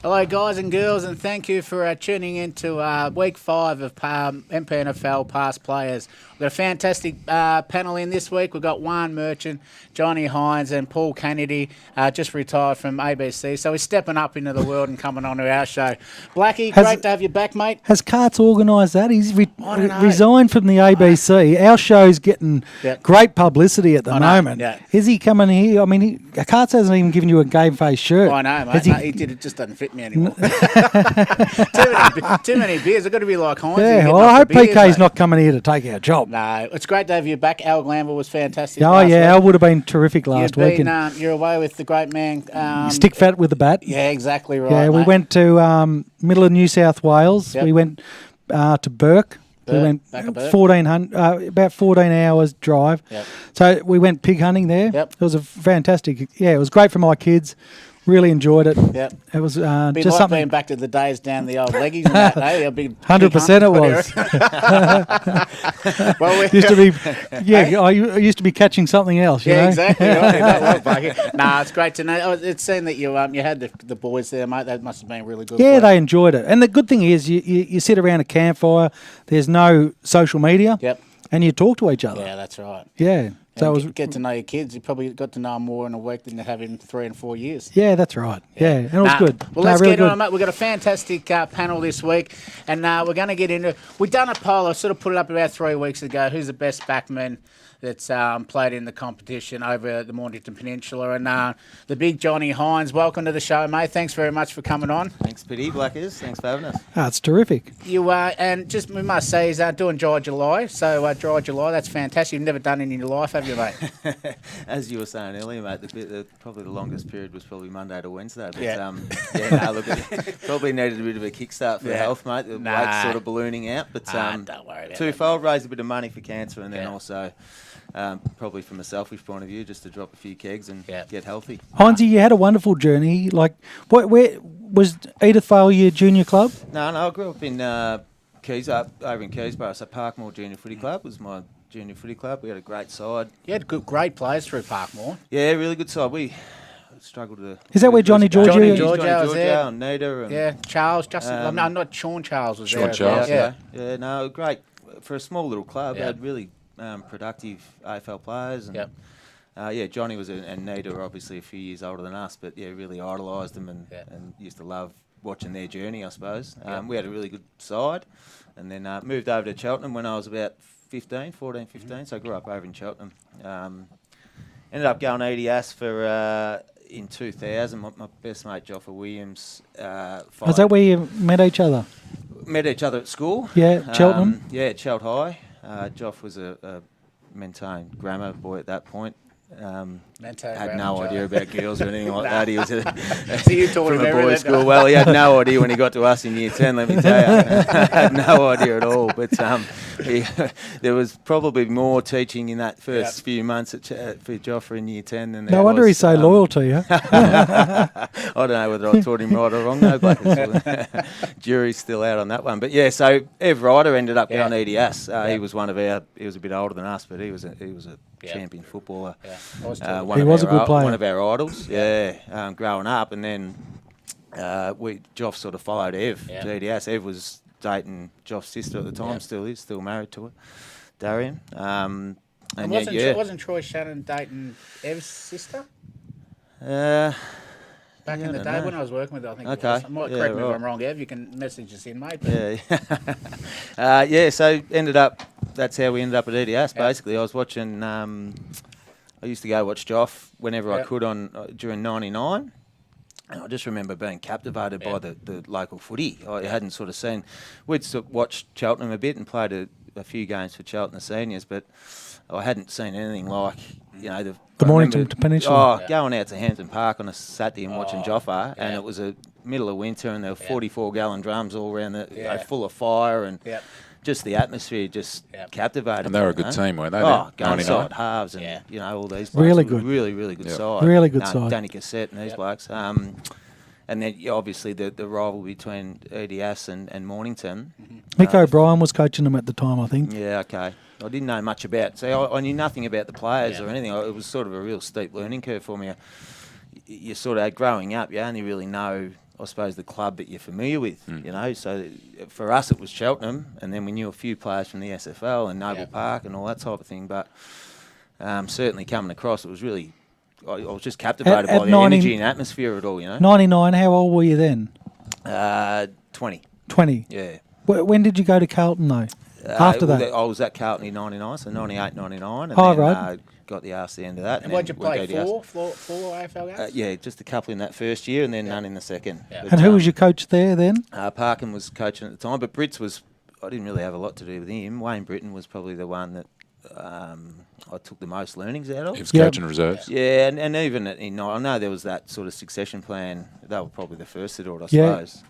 Hello, guys and girls, and thank you for tuning in to Week 5 of MPNFL Past Players. We've got a fantastic panel in this week. We've got Juan Merchant, Johnny Hines, and Paul Kennedy, just retired from ABC. So he's stepping up into the world and coming on to our show. Blackie, great to have you back, mate. Has Carts organised that? He's resigned from the ABC. Our show's getting great publicity at the moment. Yeah. Is he coming here? I mean, Carts hasn't even given you a GameFace shirt. I know, mate. He did. It just doesn't fit me anymore. too many beers. I've got to be like Hines. Yeah, well, I hope PK's not coming here to take our job. No, it's great to have you back. Al Glamble was fantastic. Oh, yeah, Al would have been terrific last week. You're away with the great man. Stick fat with the bat. Yeah, exactly right. Yeah, we went to middle of New South Wales. Yep. We went to Burke. We went 1400, about 14 hours drive. Yep. So we went pig hunting there. Yep. It was a fantastic. Yeah, it was great for my kids. Really enjoyed it. Yep. It was just like something. Being back to the days down the old leggies and that, eh? 100% it was. Well, used to be, I used to be catching something else. You know? Exactly. Right. Nah, it's great to know. It's seen that you had the boys there, mate. That must have been really good. Yeah, they enjoyed it. And the good thing is, you sit around a campfire. There's no social media. Yep. And you talk to each other. Yeah, that's right. Yeah. So get to know your kids. You probably got to know them more in a week than you have in 3 and 4 years. Yeah, that's right. Yeah, and it was good. Well, let's get on, mate. We've got a fantastic panel this week, and we're going to get into. We've done a poll. I sort of put it up about 3 weeks ago. Who's the best backman that's played in the competition over the Mornington Peninsula? And the big Johnny Hines, welcome to the show, mate. Thanks very much for coming on. Thanks, Pity Blackers. Thanks for having us. Oh, it's terrific. You and just we must say, he's doing Dry July. So Dry July, that's fantastic. You've never done it in your life, have you, mate? As you were saying earlier, mate, probably the longest period was probably Monday to Wednesday. But, look, probably needed a bit of a kickstart for the health, mate. The weight's sort of ballooning out. But don't worry about twofold, raise a bit of money for cancer, and then also probably from a selfish point of view, just to drop a few kegs and get healthy. Heinzie, you had a wonderful journey. Like, where was Edithvale your junior club? No, I grew up in over in Keysborough. So Parkmore Junior Footy Club was my junior footy club. We had a great side. You had great players through Parkmore. Yeah, really good side. We struggled to. Is that where Johnny Giorgio was there? And Nita and Charles. Not Sean Charles was there. Sean Charles. Yeah, no, great for a small little club. They had really productive AFL players. And, Johnny was and Nita were obviously a few years older than us, but really idolised them and used to love watching their journey, I suppose. We had a really good side, and then moved over to Cheltenham when I was about 14, 15, so I grew up over in Cheltenham. Ended up going EDS for in 2000. My best mate, Joffa Williams. Was that where you met each other? Met each other at school. Yeah, Cheltenham? At Chelt High. Joff was a Mentone grammar boy at that point. Had no idea about girls or anything like that. He was from a boys' school. Well, he had no idea when he got to us in year 10, let me tell you. Had no idea at all. But there was probably more teaching in that first few months for Joffrey in year 10 than there No wonder he's so loyal to you. I don't know whether I taught him right or wrong, though. Jury's still out on that one. But yeah, so Ev Ryder ended up going EDS. He was he was a bit older than us, but he was a champion footballer. He was a good player. One of our idols, growing up. And then Joff sort of followed Ev to EDS. Ev was dating Joff's sister at the time, still married to her, Darian. And wasn't Troy Shannon dating Ev's sister? Back in the day when I was working with her, I think it was. Correct me if I'm wrong, Ev. You can message us in, mate. So that's how we ended up at EDS, basically. I was watching... I used to go watch Joff whenever I could during 99. And I just remember being captivated by the local footy. I hadn't sort of seen... We'd watched Cheltenham a bit and played a few games for Cheltenham seniors, but I hadn't seen anything like, the Mornington Peninsula. Going out to Hampton Park on a Saturday and watching Joffa, and it was a middle of winter and there were 44-gallon drums all around full of fire and... Just the atmosphere just captivated. And they were a good team, weren't they? Gunsight halves and all these blokes. Really good. Really good side. Really good side. Danny Cassette and these blokes. And then obviously the rival between EDS and Mornington. Mick O'Brien was coaching them at the time, I think. Yeah, okay. I didn't know much about. So I knew nothing about the players or anything. It was sort of a real steep learning curve for me. You sort of growing up, you only really know I suppose, the club that you're familiar with, you know. So for us, it was Cheltenham, and then we knew a few players from the SFL and Noble Park and all that type of thing. But certainly coming across, it was really, I was just captivated by the energy and atmosphere of it all, you know. 99, how old were you then? 20. 20? Yeah. When did you go to Carlton, though? After that? I was at Carlton in 99, so 98, 99. And then, right. Got the arse the end of that. And what did you play, four AFL games? Yeah, just a couple in that first year and then none in the second. Yeah. But, and who was your coach there then? Parkin was coaching at the time, but Brits was, I didn't really have a lot to do with him. Wayne Britton was probably the one that I took the most learnings out of. He was coaching reserves. Yeah, and even I know there was that sort of succession plan. They were probably the first to do it, I suppose.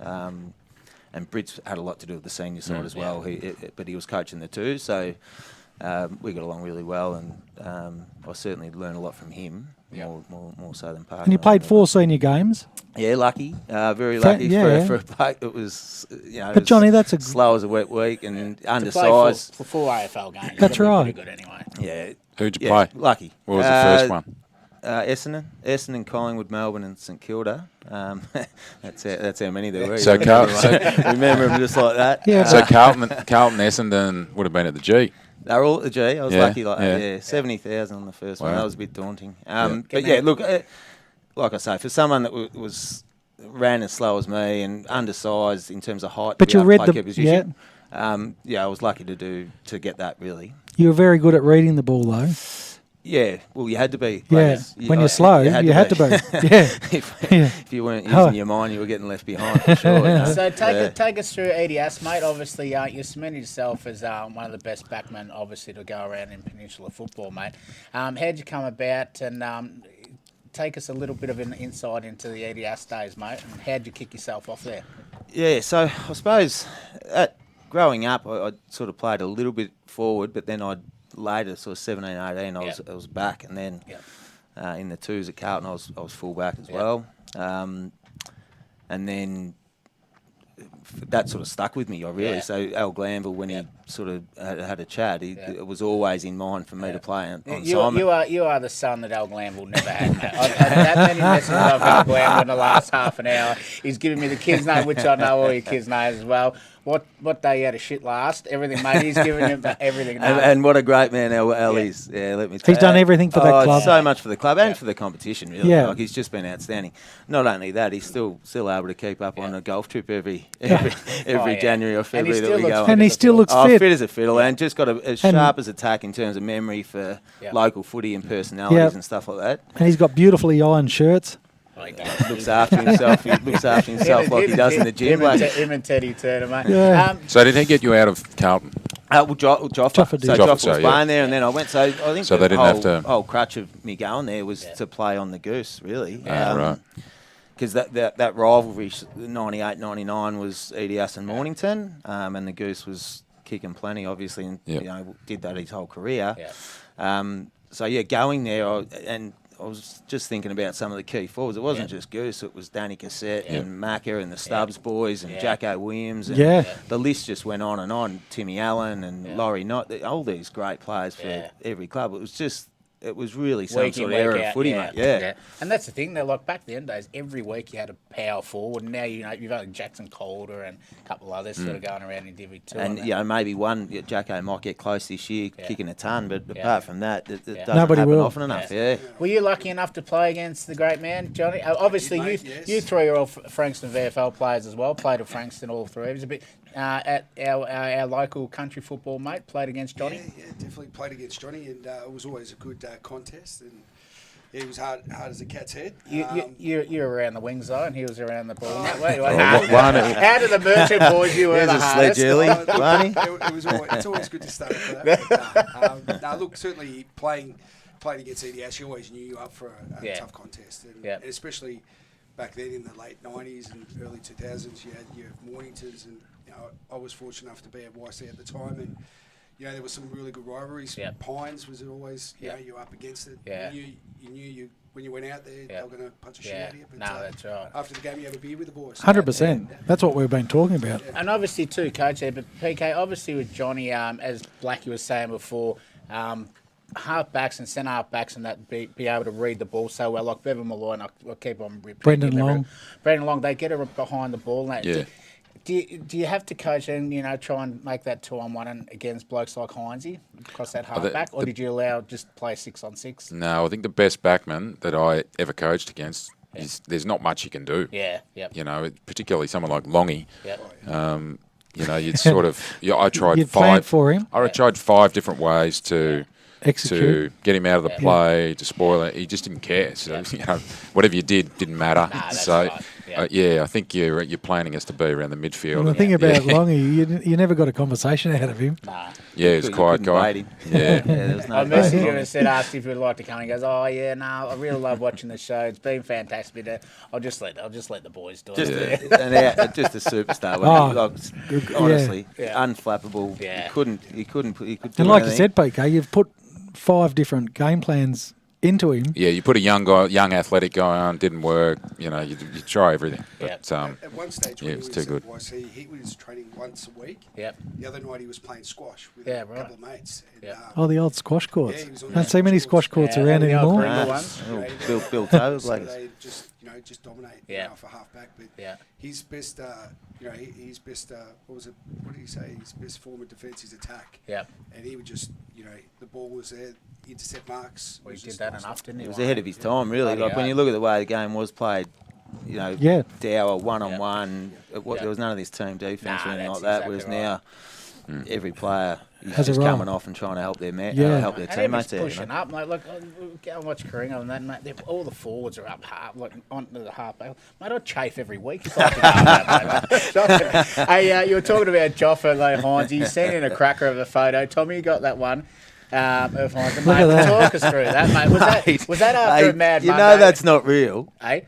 And Brits had a lot to do with the senior side as well. But he was coaching the two, so we got along really well, and I certainly learned a lot from him, more so than Parker. And you played 4 senior games? Yeah, lucky, very lucky for a bloke. It was, but Johnny, that's slow as a wet week and undersized. For 4 AFL games, that's right. Pretty good anyway. Yeah. Who'd you play? Lucky. What was the first one? Essendon, Collingwood, Melbourne, and St Kilda. That's how many there were. So remember them just like that. Yeah. So Carlton, Essendon would have been at the G. They were all at the G. I was lucky, 70,000 on the first one. That was a bit daunting. But look, like I say, for someone that ran as slow as me and undersized in terms of height, but you read the position. I was lucky to get that really. You were very good at reading the ball though. Yeah, well, you had to be. Yeah, when you're slow, you had to be. Yeah. If you weren't using your mind, you were getting left behind for sure. You know? So take us through EDS, mate. Obviously, you cemented yourself as one of the best backmen, obviously, to go around in Peninsular football, mate. How'd you come about, and take us a little bit of an insight into the EDS days, mate, and how'd you kick yourself off there? Yeah, so I suppose growing up, I sort of played a little bit forward, but then later, sort of 17, 18, I was back, and then in the twos at Carlton, I was full back as well, and then that sort of stuck with me. So Al Glanville, when he sort of had a chat, it was always in mind for me to play on Simon. You are the son that Al Glanville never had, mate. I've had that many messages of Al Glanville in the last half an hour. He's giving me the kid's name, which I know all your kids' names as well. What day you had a shit last? Everything, mate. He's giving him everything. And what a great man Al is. Yeah, let me tell you. He's done everything for that club. So much for the club and for the competition, really. Yeah. Like, he's just been outstanding. Not only that, he's still able to keep up on a golf trip every January or February that we go on. And he still looks fit. Fit as a fiddle, and just got as sharp as a tack in terms of memory for local footy and personalities and stuff like that. And he's got beautifully ironed shirts. Looks after himself. He looks after himself like he does in the gym. Him and Teddy Turner, mate. Yeah. So did he get you out of Carlton? Joffa. So Joffa was playing there, and then I went. So I think so they didn't have to. Whole crutch of me going there was to play on the Goose, really. Right. Because that rivalry, 98, 99 was EDS and Mornington, and the Goose was kicking plenty, obviously, and did that his whole career. Going there, and I was just thinking about some of the key forwards. It wasn't just Goose; it was Danny Cassette and Macca and the Stubbs boys and Jacko Williams. And the list just went on and on. Timmy Allen and Laurie Knott, all these great players for every club. It was really some sort of era of footy, mate. Yeah. And that's the thing. They're like back in the end days, every week you had a power forward. And now you've got Jackson Calder and a couple others sort of going around in Divi 2. And maybe one Jacko might get close this year, kicking a ton. But apart from that, it doesn't Nobody happen will. often enough. Yeah. Were you lucky enough to play against the great man, Johnny? Obviously, you three are all Frankston VFL players as well. Played at Frankston, all three. It was a bit at our local country football mate. Played against Johnny. Yeah, definitely played against Johnny, and it was always a good contest. And he was hard as a cat's head. You were around the wings though, and he was around the ball. How did the Merchant boys? You were the hardest. It's always good to start for that. Look, certainly playing against EDS, you always knew you up for a tough contest, and especially back then in the late 90s and early 2000s, you had your Morningtons, and I was fortunate enough to be at YC at the time, and there was some really good rivalries. Pines was always, you were up against it. You knew when you went out there, they were going to punch a shit out of you. But, that's right. After the game, you have a beer with the boys. 100%. That's what we've been talking about. And obviously too, Coach there, but PK, obviously with Johnny, as Blackie was saying before, half-backs and centre half-backs and that be able to read the ball so well, like Bevan Malloy, and I'll keep on repeating Brendan Long, they get it behind the ball. And Yeah. Do you have to coach and, try and make that 2-on-1 against blokes like Hinesy across that half-back, or did you allow just play 6-on-6? No, I think the best backman that I ever coached against is there's not much you can do. Yeah, yep. Particularly someone like Longy. Yep. You'd sort of. I tried You'd plan for him. I tried 5 different ways to execute, to get him out of the play, to spoil it. He just didn't care. So whatever you did didn't matter. I think you're planning us to be around the midfield. Well, the thing about Longy, you never got a conversation out of him. Nah. Yeah, he's a quiet guy. Yeah, there's no I messaged him and asked if he'd like to come. He goes, "Oh yeah, no, I really love watching the show. It's been fantastic. I'll just let the boys do it." Just a superstar. Honestly, unflappable. Yeah. He couldn't do and like anything. you said, PK, you've put 5 different game plans into him. Yeah, you put a young athletic guy on, didn't work. You try everything. But at one stage, when it was too good. He was training once a week. Yep. The other night he was playing squash with a couple of mates. And, the old squash courts. Yeah, Don't see many squash courts around anymore. Bill Toes, so they just dominate for half back. But his best, his best. What did he say? His best form of defence is attack. Yeah. And he would just, the ball was there. Intercept marks. Well, he did that enough, didn't he? It was ahead of his time, really. Like when you look at the way the game was played, Dower one-on-one. There was none of this team defence or anything like that. Whereas now, every player is just coming off and trying to help their help their teammates out. Pushing up, mate. Look, go and watch Karingo and that, mate. All the forwards are up half, onto the half back. Mate, I'd chafe every week if I could do that, mate. Hey, you were talking about Joffa, Hines. You sent in a cracker of a photo. Tommy, you got that one. Of Hines. Mate, talk us through that, mate. Was that after a mad Monday? That's not real. Hey?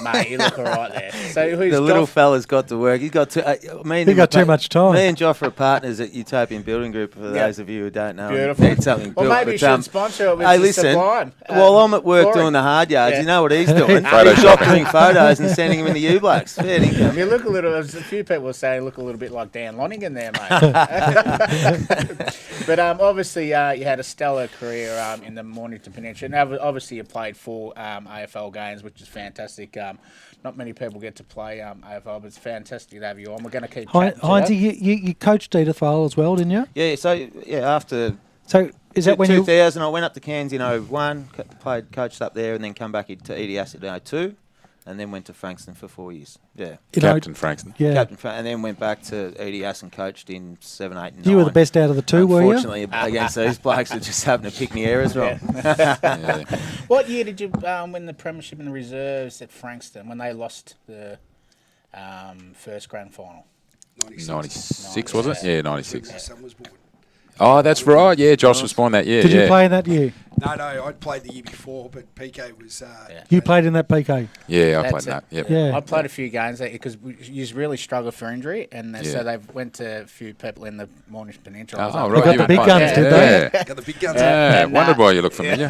Mate, you look all right there. So who's the little fella's got to work. He's got to. He got too much time. Me and Joff are partners at Utopian Building Group. For those of you who don't know, beautiful. Need something built. Maybe you should sponsor it with Sublime. While I'm at work doing the hard yards, you know what he's doing? He's doctoring photos and sending them in the U-Blokes. You look a little. A few people were saying look a little bit like Dan Lonergan there, mate. But obviously, you had a stellar career in the Mornington Peninsula. Now, obviously, you played 4 AFL games, which is fantastic. Not many people get to play AFL, but it's fantastic to have you on. We're going to keep chatting. Hines, you coached Edith Vale as well, didn't you? Yeah, after... So is that when 2000, I went up to Cairns in 01, coached up there, and then come back to EDS in 02. And then went to Frankston for 4 years. Yeah. Captain Frankston. Yeah. And then went back to EDS and coached in 7, 8 and 9. You were the best out of the 2, were you? Unfortunately, against these blokes that just happened to pick me errors wrong. What year did you win the premiership in the reserves at Frankston when they lost the first grand final? 96 was it? Yeah, 96. My son was born. Oh, that's right. Yeah, Josh was born that year. Did you play in that year? No, I'd played the year before, but PK was... You played in that PK? Yeah, I played in that. Yep. Yeah. I played a few games because you really struggled for injury, and so they went to a few people in the Mornington Peninsula. Oh, right. They got the big guns, did they? Got the big guns. Yeah, wondered why you look familiar.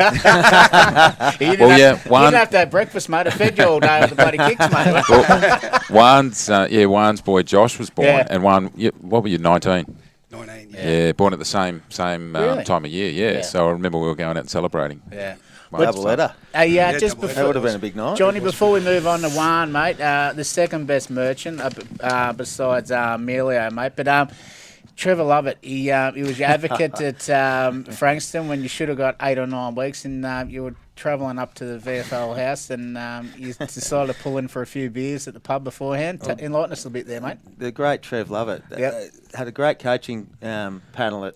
You didn't have to have breakfast, mate. I fed you all day with the bloody kicks, mate. Well, Juan's boy Josh was born, and Juan, what were you, 19? 19, Yeah, born at the same time of year. Yeah, so I remember we were going out and celebrating. Yeah, double letter. Just before, that would have been a big night, Johnny. Before we move on to Juan, mate, the second best merchant besides Emilio, mate, but Trevor Lovett, he was your advocate at Frankston when you should have got 8 or 9 weeks, and you were travelling up to the VFL house, and you decided to pull in for a few beers at the pub beforehand. Enlighten us a bit there, mate. The great Trev Lovett had a great coaching panel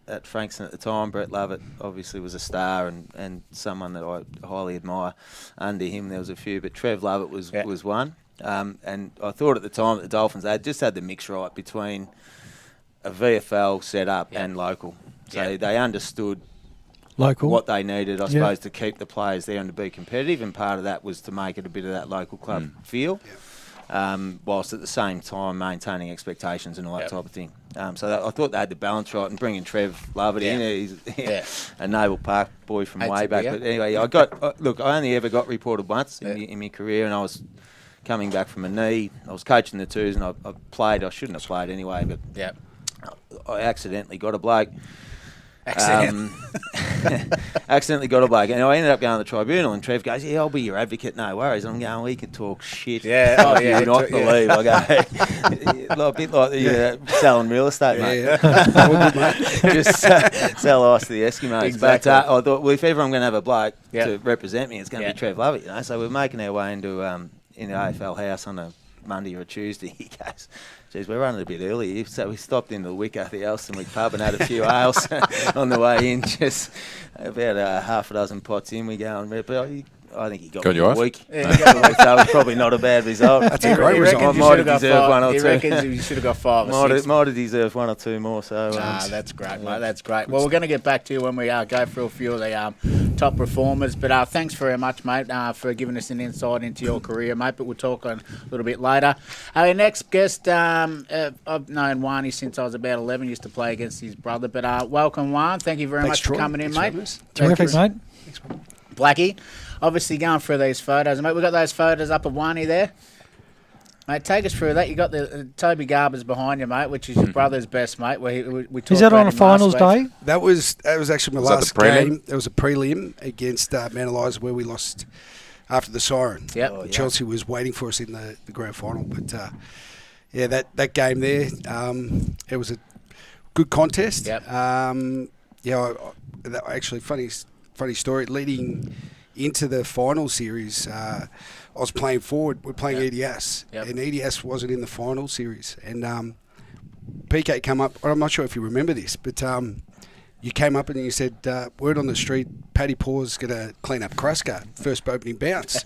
at Frankston at the time. Brett Lovett obviously was a star and someone that I highly admire. Under him there was a few, but Trev Lovett was one. And I thought at the time that the Dolphins, they just had the mix right between a VFL setup and local. So they understood local what they needed, I suppose, to keep the players there and to be competitive. And part of that was to make it a bit of that local club feel, whilst at the same time maintaining expectations and all that type of thing. So I thought they had the balance right, and bringing Trev Lovett in, he's a Naval Park boy from way back. But anyway, I only ever got reported once in my career, and I was coming back from a knee. I was coaching the twos, and I played. I shouldn't have played anyway, but I accidentally got a bloke accidentally got a bloke. And I ended up going to the tribunal, and Trev goes, "Yeah, I'll be your advocate, no worries." And I'm going, "We can talk shit." Yeah, oh yeah. You not believe. I go, a bit like the selling real estate, mate. Just sell ice to the Eskimos. Exactly. But I thought, well, if ever I'm going to have a bloke to represent me, it's going to be Trev Lovett, you know. So we're making our way into in the AFL house on a Monday or a Tuesday. He goes, "Geez, we're running a bit early." So we stopped in the Wicker, the Elstonwick pub, and had a few ales on the way in. Just about half a dozen pots in, we go and rip. I think he got you off? week. So it was probably not a bad result. That's a great result. I might have deserved one or two. He reckons you should have got 5 or 6. Might have deserved 1 or 2 more. So that's great, mate. That's great. Well, we're going to get back to you when we go through a few of the top performers. But thanks very much, mate, for giving us an insight into your career, mate. But we'll talk a little bit later. Our next guest, I've known Wani since I was about 11. Used to play against his brother. But welcome, Juan. Thank you very much for coming in, mate. Terrific, mate. Thanks, mate. Blackie, obviously going through these photos. Mate, we've got those photos up of Wani there. Mate, take us through that. You got the Toby Garber's behind you, mate, which is your brother's best, mate. We is that on a finals day? That was actually my last game. It was a prelim against Mount Eliza where we lost after the siren. Yep. Chelsea was waiting for us in the grand final. But, that game there, it was a good contest. Yep. Actually, funny story, leading into the final series, I was playing forward. We're playing EDS, and EDS wasn't in the final series. And PK came up. I'm not sure if you remember this, but you came up and you said, "Word on the street, Paddy Paw's going to clean up Kraska first opening bounce."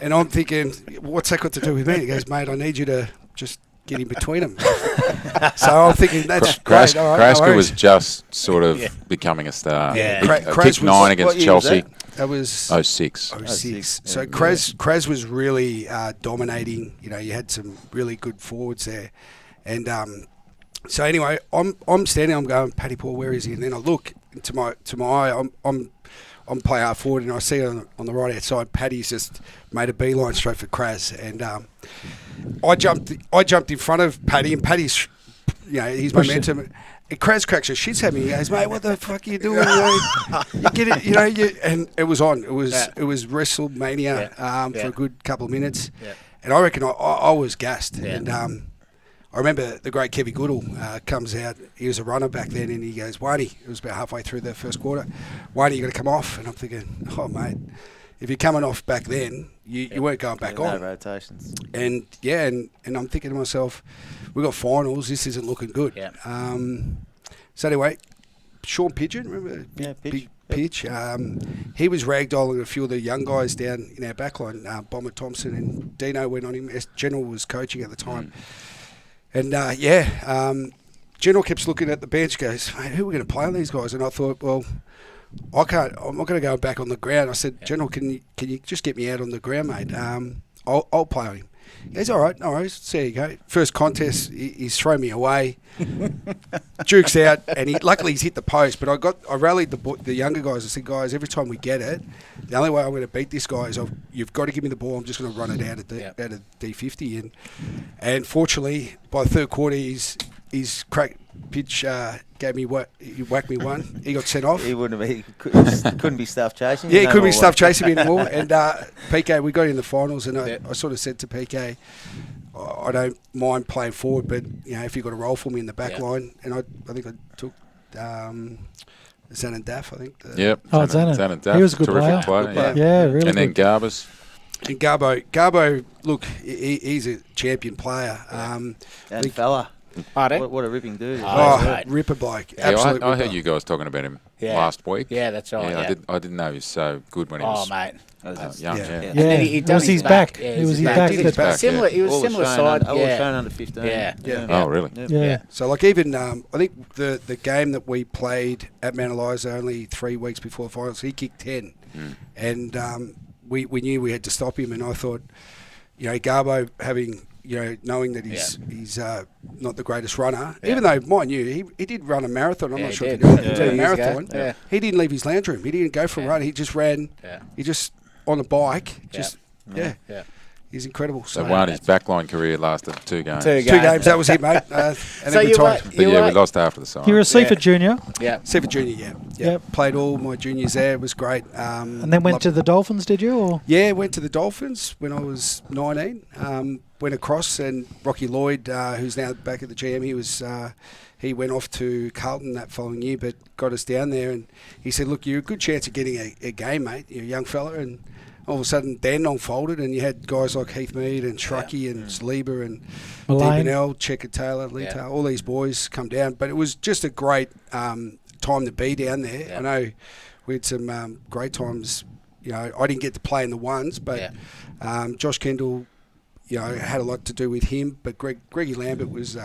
And I'm thinking, what's that got to do with me? He goes, "Mate, I need you to just get in between them." So I'm thinking that's great. All right, Kraska was just sort of becoming a star. Yeah. Kicked 9 against Chelsea. That was 06. 06. So Kraz was really dominating. You know, you had some really good forwards there, and so anyway, I'm standing. I'm going, "Paddy Paul, where is he?" And then I look to my eye. I'm play half forward, and I see on the right hand side, Paddy's just made a beeline straight for Kraz, and I jumped in front of Paddy, and Paddy's, his momentum. And Kraz cracks his shits at me. He goes, "Mate, what the fuck are you doing? You get it, and it was on. It was WrestleMania for a good couple of minutes, and I reckon I was gassed. And I remember the great Kevy Goodall comes out. He was a runner back then, and he goes, "Wani," it was about halfway through the first quarter, "Wani, you got to come off." And I'm thinking, "Oh, mate, if you're coming off back then, you weren't going back on." No rotations. And I'm thinking to myself, we got finals. This isn't looking good. Yeah. So anyway, Sean Pigeon, remember? Yeah, Pitch. Pitch. He was ragdolling a few of the young guys down in our backline. Bomber Thompson and Dino went on him. General was coaching at the time. And General keeps looking at the bench, goes, "Mate, who are we going to play on these guys?" And I thought, well, I'm not going to go back on the ground. I said, "General, can you just get me out on the ground, mate? I'll play on him." He goes, "All right, no worries. So there you go." First contest, he's thrown me away. Duke's out, and luckily he's hit the post. But I rallied the younger guys. I said, "Guys, every time we get it, the only way I'm going to beat this guy is you've got to give me the ball. I'm just going to run it out of D50." And fortunately, by the third quarter, he's cracked. Pitch he whacked me one. He got sent off. He couldn't be stuff chasing. Yeah, he couldn't be stuff chasing me anymore. And PK, we got in the finals, and I sort of said to PK, "I don't mind playing forward, but if you've got a role for me in the back line," and I think I took Zanin Daff, I think. Zanin Daff. He was a good Terrific player. Yeah, really. And then Garbers. And Garbo, look, he's a champion player. And fella. What a ripping dude. Ripper bloke. Yeah, Absolute I heard you guys talking about him last week. Yeah, that's right. Yeah, I didn't know he was so good when he was young. Yeah. And then he was his back. Yeah, he was his back. He was similar side. I was shown under 15. Yeah. Oh, really? Yeah. So, like, even I think the game that we played at Mount Eliza only 3 weeks before the finals, he kicked 10. And we knew we had to stop him. And I thought, Garbo having... knowing that he's not the greatest runner, even though, mind you, he did run a marathon. I'm not sure if he did a marathon. Yeah. He didn't leave his lounge room. He didn't go for a run. He just ran. He just on a bike. he's incredible. So his backline career lasted 2 games. 2 games. That was it, mate. And so we lost after the side. You were a Seaford junior. Yeah, Seaford junior. Yeah. Played all my juniors there. It was great. And then went to the Dolphins, did you? Or? Yeah, went to the Dolphins when I was 19. Went across, and Rocky Lloyd, who's now back at the GM, he went off to Carlton that following year, but got us down there. And he said, "Look, you're a good chance of getting a game, mate. You're a young fella." And all of a sudden, Dandenong folded, and you had guys like Heath Mead and Shrucky and Sleeber and Deepinell, Checker Taylor, Lee Taylor, all these boys come down. But it was just a great time to be down there. I know we had some great times. I didn't get to play in the ones, but Josh Kendall, had a lot to do with him. But Greggy Lambert was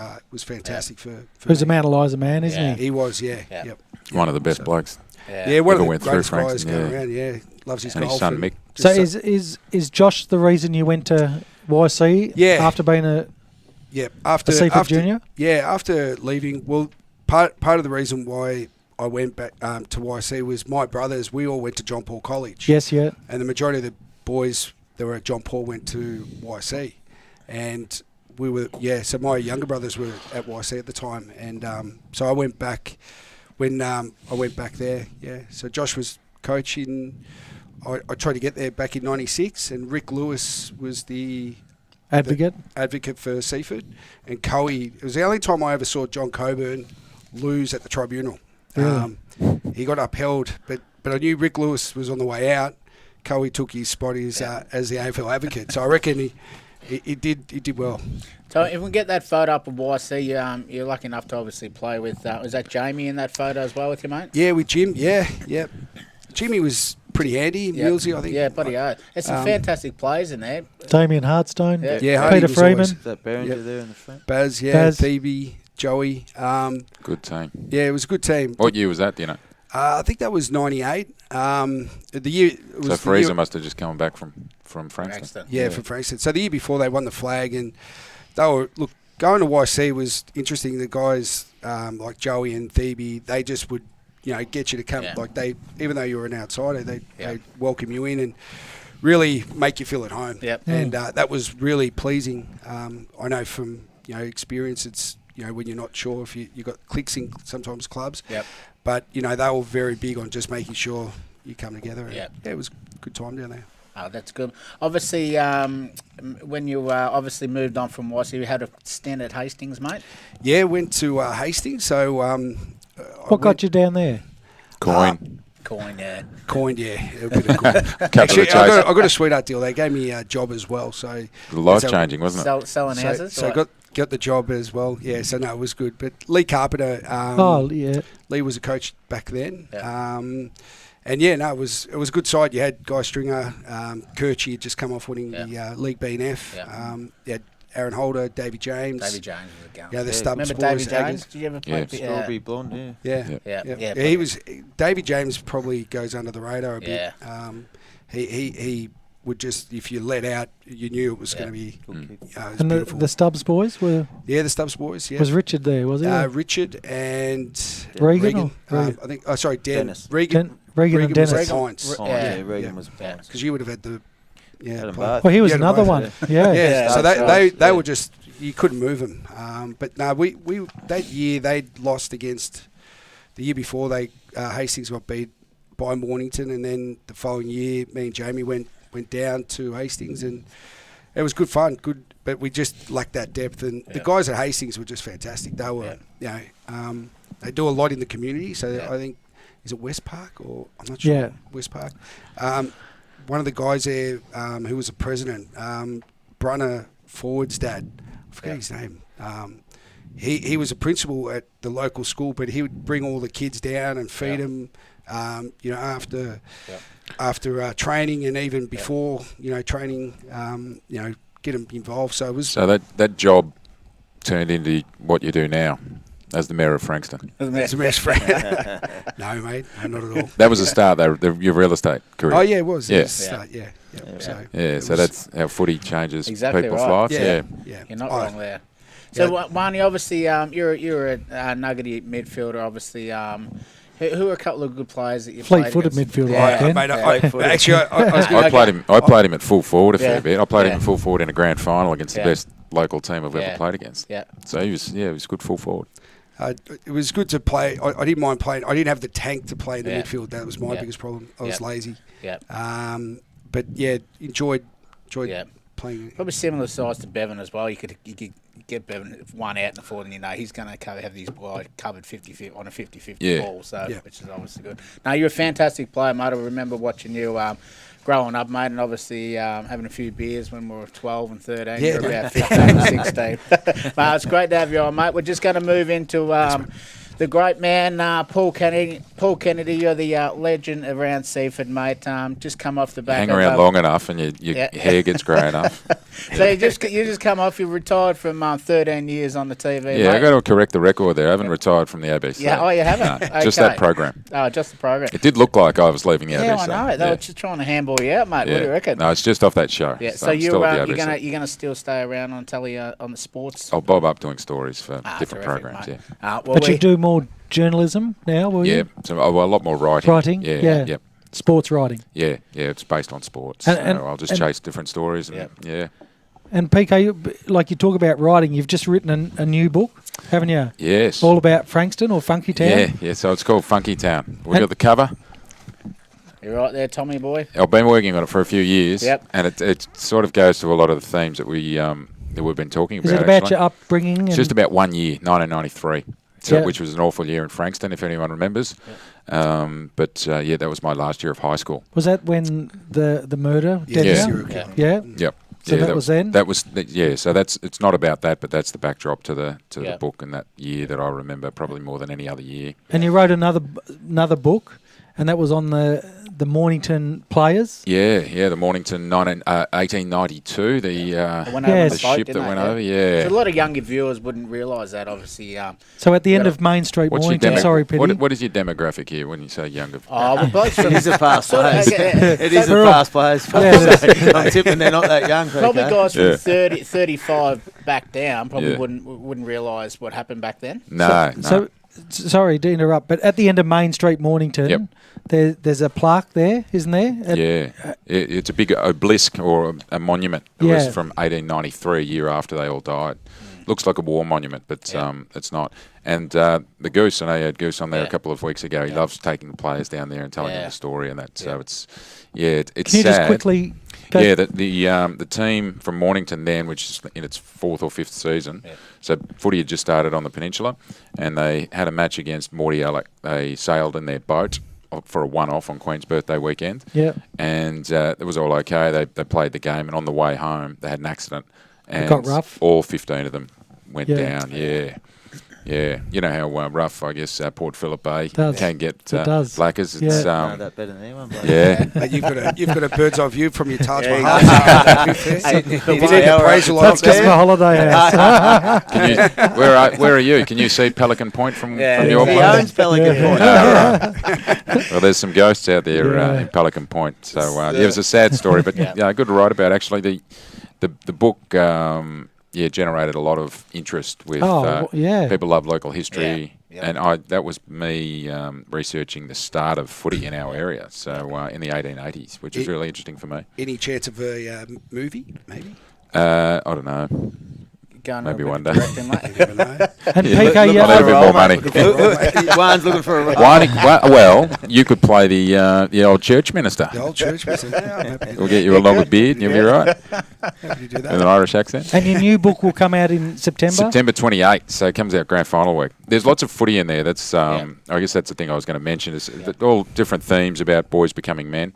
fantastic for Who's a Mount Eliza man, isn't he? He was, Yep. One of the best blokes. One of the greatest guys going around, loves his golf. His son Mick. So is Josh the reason you went to YC after being a Seaford junior? Yeah, after leaving. Well, part of the reason why I went back to YC was my brothers, we all went to John Paul College. Yes, yeah. And the majority of the boys that were at John Paul went to YC. And we were, so my younger brothers were at YC at the time. And so I went back when I went back there, So Josh was coaching. I tried to get there back in 96, and Rick Lewis was the advocate for Seaford. And Coey, it was the only time I ever saw John Coburn lose at the tribunal. Really? He got upheld, but I knew Rick Lewis was on the way out. Coey took his spot as the AFL advocate. So I reckon he did well. So if we get that photo up of YC, you're lucky enough to obviously play with, was that Jamie in that photo as well with you, mate? Yeah, with Jim, yeah. Jimmy was pretty handy, Millsy, I think. Yeah, bloody hard. There's some fantastic players in there. Damien Hardstone, Peter Freeman. That Berringer there in the front. Baz, Phoebe, Joey. Good team. Yeah, it was a good team. What year was that, do you know? I think that was 98. The year it was so Freezer must have just come back from Frankston. Yeah, from Frankston. So the year before they won the flag, and they were going to YC was interesting. The guys like Joey and Phoebe, they just would get you to come. Like even though you were an outsider, they welcome you in and really make you feel at home. Yep. And that was really pleasing. I know from experience, it's when you're not sure if you got clicks in sometimes clubs. Yep. But they were very big on just making sure you come together. And it was a good time down there. Oh, that's good. Obviously, when you obviously moved on from YC, you had a stint at Hastings, mate? Yeah, went to Hastings. So what got you down there? Coin, yeah. A bit of coin. Actually, I got a sweetheart deal. They gave me a job as well. So life-changing, wasn't it? Selling houses? So I got the job as well. Yeah, so no, it was good. But Lee Carpenter, Lee was a coach back then. And it was a good side. You had Guy Stringer, Kirchie had just come off winning the League BNF. You had Aaron Holder, Davy James. Davy James was a gun. Yeah, the Stubbs Remember boys. Davy James? Did you ever play? Strawberry Blonde, Yeah. He was. Davy James probably goes under the radar a bit. He would just, if you let out, you knew it was going to be. And the Stubbs boys were. Yeah, the Stubbs boys. Yeah. Was Richard there? Was he? Richard and Regan. I think. Oh, sorry, Dennis. Regan and Dennis. was Hines. Regan was Hines. Because you would have had the. Well, he was another one. Yeah. So they were just, you couldn't move them. But no, we that year they'd lost against. The year before Hastings got beat by Mornington, and then the following year, me and Jamie went down to Hastings, and it was good fun. But we just lacked that depth. And the guys at Hastings were just fantastic. They were, they do a lot in the community. So I think, is it Westpark or I'm not sure. Yeah. Westpark. One of the guys there who was a president, Brunner Ford's dad, I forget his name. He was a principal at the local school, but he would bring all the kids down and feed them, after training and even before training, get them involved. So it was. So that job turned into what you do now. As the mayor of Frankston. As the mayor of Frankston. No, mate, no, not at all. That was the start, though, your real estate career. Oh, yeah, it was. Yeah. It was the start, So that's how footy changes exactly people's right. lives. Yeah. You're not wrong there. So, Marnie, obviously, you're a nuggety midfielder, obviously. Who are a couple of good players that you fleet-footed played midfielder? I played him at full forward a fair bit. I played him at full forward in a grand final against the best local team I've ever played against. Yeah. So he was good full forward. It was good to play. I didn't mind playing. I didn't have the tank to play in the midfield. That was my biggest problem. I was lazy. Yeah. But enjoyed playing. Probably similar size to Bevan as well. You could get Bevan one out in the forward, and he's going to have these covered 50-50 on a 50-50 ball. So which is obviously good. Now you're a fantastic player, mate. I remember watching you. Growing up, mate, and obviously having a few beers when we were 12 and 13. You're about 15 and 16. But it's great to have you on, mate. We're just going to move into the great man, Paul Kennedy. Paul Kennedy, you're the legend around Seaford, mate. Just come off the back. Hang around long enough and your hair gets grey enough. So you just come off. You retired from 13 years on the TV. Yeah, mate. I got to correct the record there. I haven't retired from the ABC. Yeah, you haven't. No, just that program. Oh, just the program. It did look like I was leaving the ABC. Yeah, I know. They were just trying to handball you out, mate. Yeah. What do you reckon? No, it's just off that show. Yeah. So you're gonna still stay around on telly on the sports. I'll bob up doing stories for different programs. Mate. Yeah. But you do more journalism now, will you? Yeah, so a lot more writing. Writing? Yeah. Sports writing. Yeah, it's based on sports. And so I'll just chase different stories. And PK, like you talk about writing, you've just written a new book, haven't you? Yes. All about Frankston or Funky Town? Yeah, so it's called Funky Town. We got the cover. You're right there, Tommy boy. I've been working on it for a few years. Yep. And it sort of goes to a lot of the themes that we've been talking about. Is it about your upbringing? It's just about 1 year, 1993. Which was an awful year in Frankston, if anyone remembers. But that was my last year of high school. Was that when the murder? Yeah. Yep. So that was then. That was So it's not about that, but that's the backdrop to the book and that year that I remember probably more than any other year. And you wrote another book, and that was on the Mornington players. Yeah, the Mornington 1892, the ship that went over. Yeah. So a lot of younger viewers wouldn't realise that, obviously. So at the end of Main Street Mornington, sorry, Piddy. What is your demographic here when you say younger? Oh, well, both it is a fast players. It is a fast players. I'm tipping they're not that young. Probably guys from 30, 35 back down probably wouldn't realise what happened back then. No. So sorry to interrupt, but at the end of Main Street Mornington, there's a plaque there, isn't there? It's a big obelisk or a monument. It was from 1893, a year after they all died. Looks like a war monument, but it's not. And the Goose, I know you had Goose on there a couple of weeks ago. He loves taking the players down there and telling them the story and that. So it's it's Can you sad. just quickly... the team from Mornington then, which is in its 4th or 5th season, so footy had just started on the peninsula, and they had a match against Morty Alec. They sailed in their boat for a one-off on Queen's birthday weekend, and it was all okay. They played the game, and on the way home they had an accident, and it got rough. All 15 of them went down. Yeah, you know how rough, I guess, Port Phillip Bay can get blackers. It's that better than anyone. You've got a bird's eye view from your Taj Mahal. That's just my holiday house. Where are you? Can you see Pelican Point from your place? He owns Pelican Point. Well, there's some ghosts out there in Pelican Point. So it was a sad story, but good to write about. Actually, the book. Generated a lot of interest with people love local history, and that was me researching the start of footy in our area, so in the 1880s, which is really interesting for me. Any chance of a movie, maybe? I don't know. Maybe one day. And PK, a little bit more money. Juan's looking for a role. Well, you could play the old church minister. The old church minister. We'll get you a longer beard and you'll be right. Happy to do that. With an Irish accent. And your new book will come out in September? September 28th, so it comes out grand final week. There's lots of footy in there. That's I guess that's the thing I was going to mention, is all different themes about boys becoming men.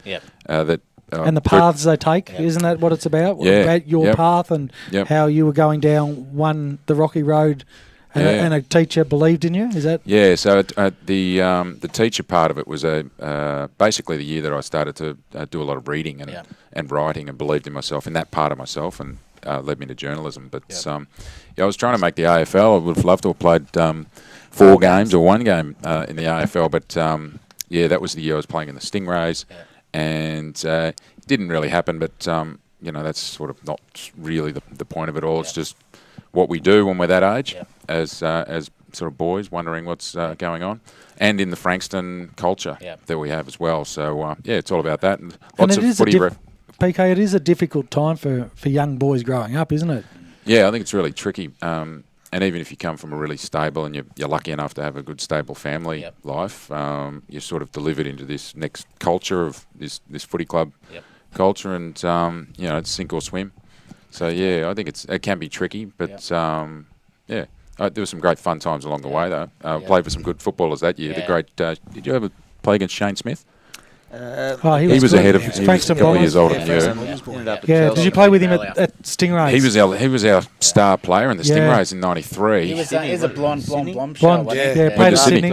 And the paths they take, isn't that what it's about? About your path and how you were going down the rocky road, and a teacher believed in you. Is that? Yeah. So the teacher part of it was basically the year that I started to do a lot of reading and writing and believed in myself, in that part of myself, and led me to journalism. But I was trying to make the AFL. I would have loved to have played 4 games or 1 game in the AFL, but that was the year I was playing in the Stingrays. And it didn't really happen, but that's sort of not really the point of it all. It's just what we do when we're that age as sort of boys wondering what's going on, and in the Frankston culture that we have as well. So it's all about that, and lots of footy. PK, it is a difficult time for young boys growing up, isn't it? Yeah, I think it's really tricky. And even if you come from a really stable and you're lucky enough to have a good, stable family life, you're sort of delivered into this next culture of this footy club culture, and it's sink or swim. So I think it can be tricky, but there were some great fun times along the way though. Played for some good footballers that year. The great. Did you ever play against Shane Smith? He was ahead of a couple of years older than you. Did you play with him at Stingrays? He was our star player in the Stingrays in '93. He's a blonde Played at Sydney.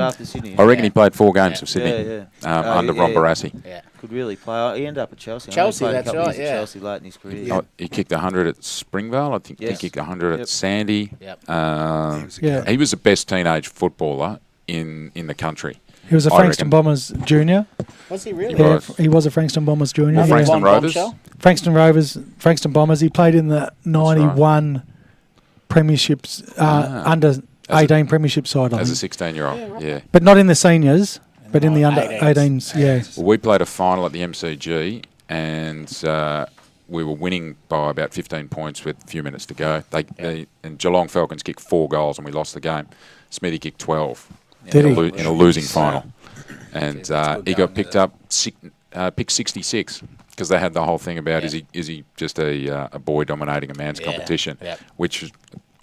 I reckon he played 4 games for Sydney under Ron Barassi. Could really play. He ended up at Chelsea. Chelsea, that's right. Chelsea late in his career. He kicked 100 at Springvale. I think he kicked 100 at Sandy. He was the best teenage footballer in the country. He was a Frankston Bombers junior. Was he really? Yeah, he was a Frankston Bombers junior. Frankston Rovers. Frankston Bombers. He played in the 91 premierships, under 18 premiership side. As a 16-year-old, But not in the seniors, but in the under 18s, Well, we played a final at the MCG, and we were winning by about 15 points with a few minutes to go. And Geelong Falcons kicked 4 goals, and we lost the game. Smithy kicked 12. In a losing final, and he got picked up, picked 66, because they had the whole thing about is he just a boy dominating a man's competition, which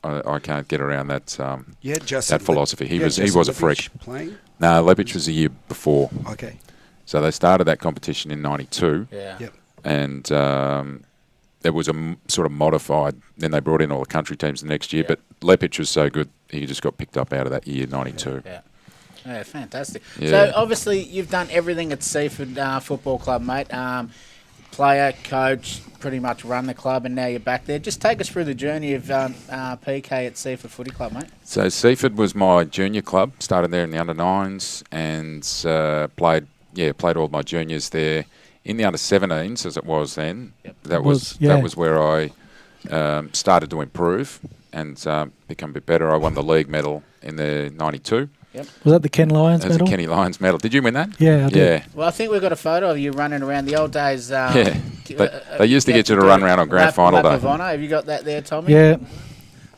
I can't get around that that philosophy. He was a freak. Playing? No, Lepich was the year before. Okay. So they started that competition in '92. And it was a sort of modified. Then they brought in all the country teams the next year, but Lepich was so good he just got picked up out of that year '92. Yeah, fantastic. So obviously you've done everything at Seaford Football Club, mate. Player, coach, pretty much run the club, and now you're back there. Just take us through the journey of PK at Seaford Footy Club, mate. So Seaford was my junior club. Started there in the under-9s and played all my juniors there. In the under-17s, as it was then, that was where I started to improve and become a bit better. I won the league medal in the '92. Yep. Was that the Ken Lyons medal? That was the Kenny Lyons medal. Did you win that? Yeah, I did. Yeah. Well, I think we've got a photo of you running around the old days. They used to get you to run around on grand final day. Have you got that there, Tommy? Yeah.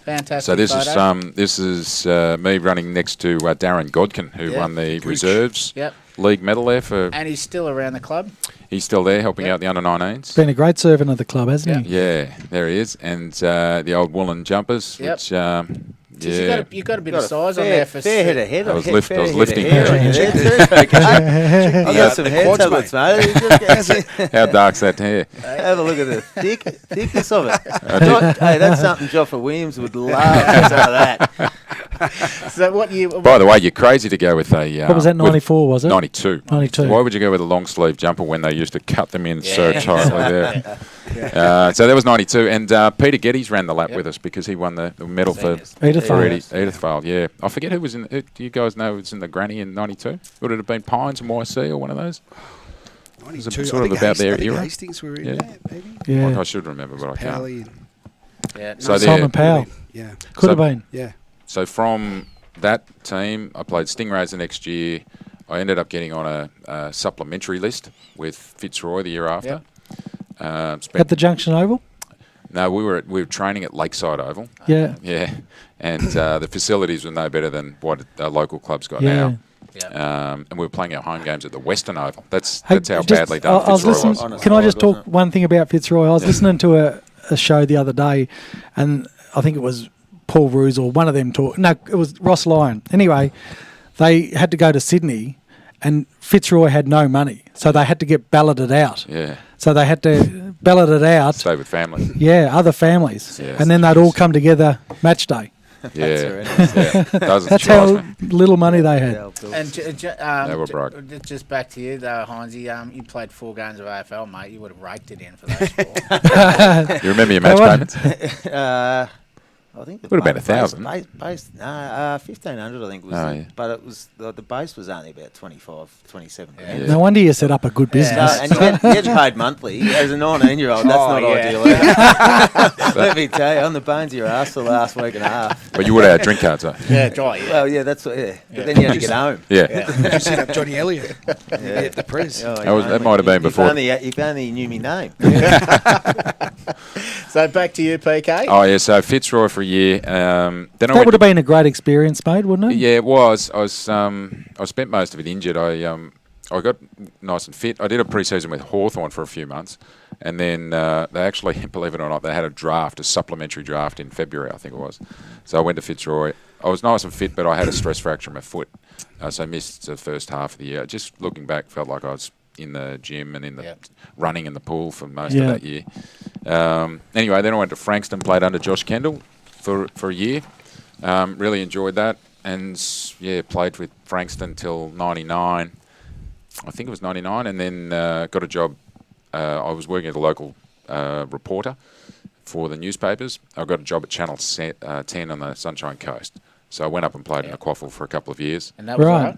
Fantastic. So this is me running next to Darren Godkin, who won the reserves league medal there for. And he's still around the club. He's still there helping out the under-19s. Been a great servant of the club, hasn't he? Yeah, there he is, and the old woolen jumpers, which. You've got a bit of size on there for fair head of hair. I was lifting. I got some hair tablets, mate. How dark's that hair? Have a look at the thickness of it. Hey, that's something Joffa Williams would love. Some of that. So what you? By the way, you're crazy to go with a. What was that? 94 was it? 92. 92. Why would you go with a long sleeve jumper when they used to cut them in so tightly there? So that was 92, and Peter Geddes ran the lap with us because he won the medal for Edithvale. Yeah, I forget who was in. Do you guys know who was in the granny in '92? Would it have been Pines and YC or one of those? 92. Sort of about their era. Hastings were in that, maybe. Yeah. I should remember, but I can't. So Simon Powell. Yeah. Could have been. Yeah. So from that team, I played Stingrays the next year. I ended up getting on a supplementary list with Fitzroy the year after. At the Junction Oval? No, we were training at Lakeside Oval. Yeah. Yeah, and the facilities were no better than what local clubs got now. And we were playing our home games at the Western Oval. That's how badly done Fitzroy was. Can I just talk one thing about Fitzroy? I was listening to a show the other day, and I think it was Paul Roos or one of them talk. No, it was Ross Lyon. Anyway, they had to go to Sydney, and Fitzroy had no money, so they had to get balloted out. Yeah. So they had to ballot it out. Stay with family. Yeah, other families. Yes. And then they'd all come together match day. That's how little money they had. And they were broke. Just back to you though, Hinesy. You played 4 games of AFL, mate. You would have raked it in for those 4. You remember your match payments? I think would have been 1,000. Base, 1,500 I think was. Oh, yeah. But it was the base was only about 25, 27 grand. Yeah. No wonder you set up a good business. And you get paid monthly as a 19-year-old. That's not ideal. Either. Let me tell you, on the bones of your ass for the last week and a half. But you would have had drink cards, though. Yeah, dry. Yeah. Well, yeah, that's what. Yeah. But then you had to get home. Yeah. You set up Johnny Elliott at the press. That might have been before. If only knew me name. So back to you, PK. Oh yeah, so Fitzroy for a year. Then that would have been a great experience, mate, wouldn't it? Yeah, it was. I spent most of it injured. I got nice and fit. I did a pre-season with Hawthorn for a few months, and then they actually, believe it or not, they had a supplementary draft in February, I think it was. So I went to Fitzroy. I was nice and fit, but I had a stress fracture in my foot, so I missed the first half of the year. Just looking back, felt like I was in the gym and in the running in the pool for most of that year. Anyway, then I went to Frankston, played under Josh Kendall for a year. Really enjoyed that, and played with Frankston till 99. I think it was 99, and then got a job. I was working as a local reporter for the newspapers. I got a job at Channel 10 on the Sunshine Coast. So I went up and played in the Quaffle for a couple of years. And that was right.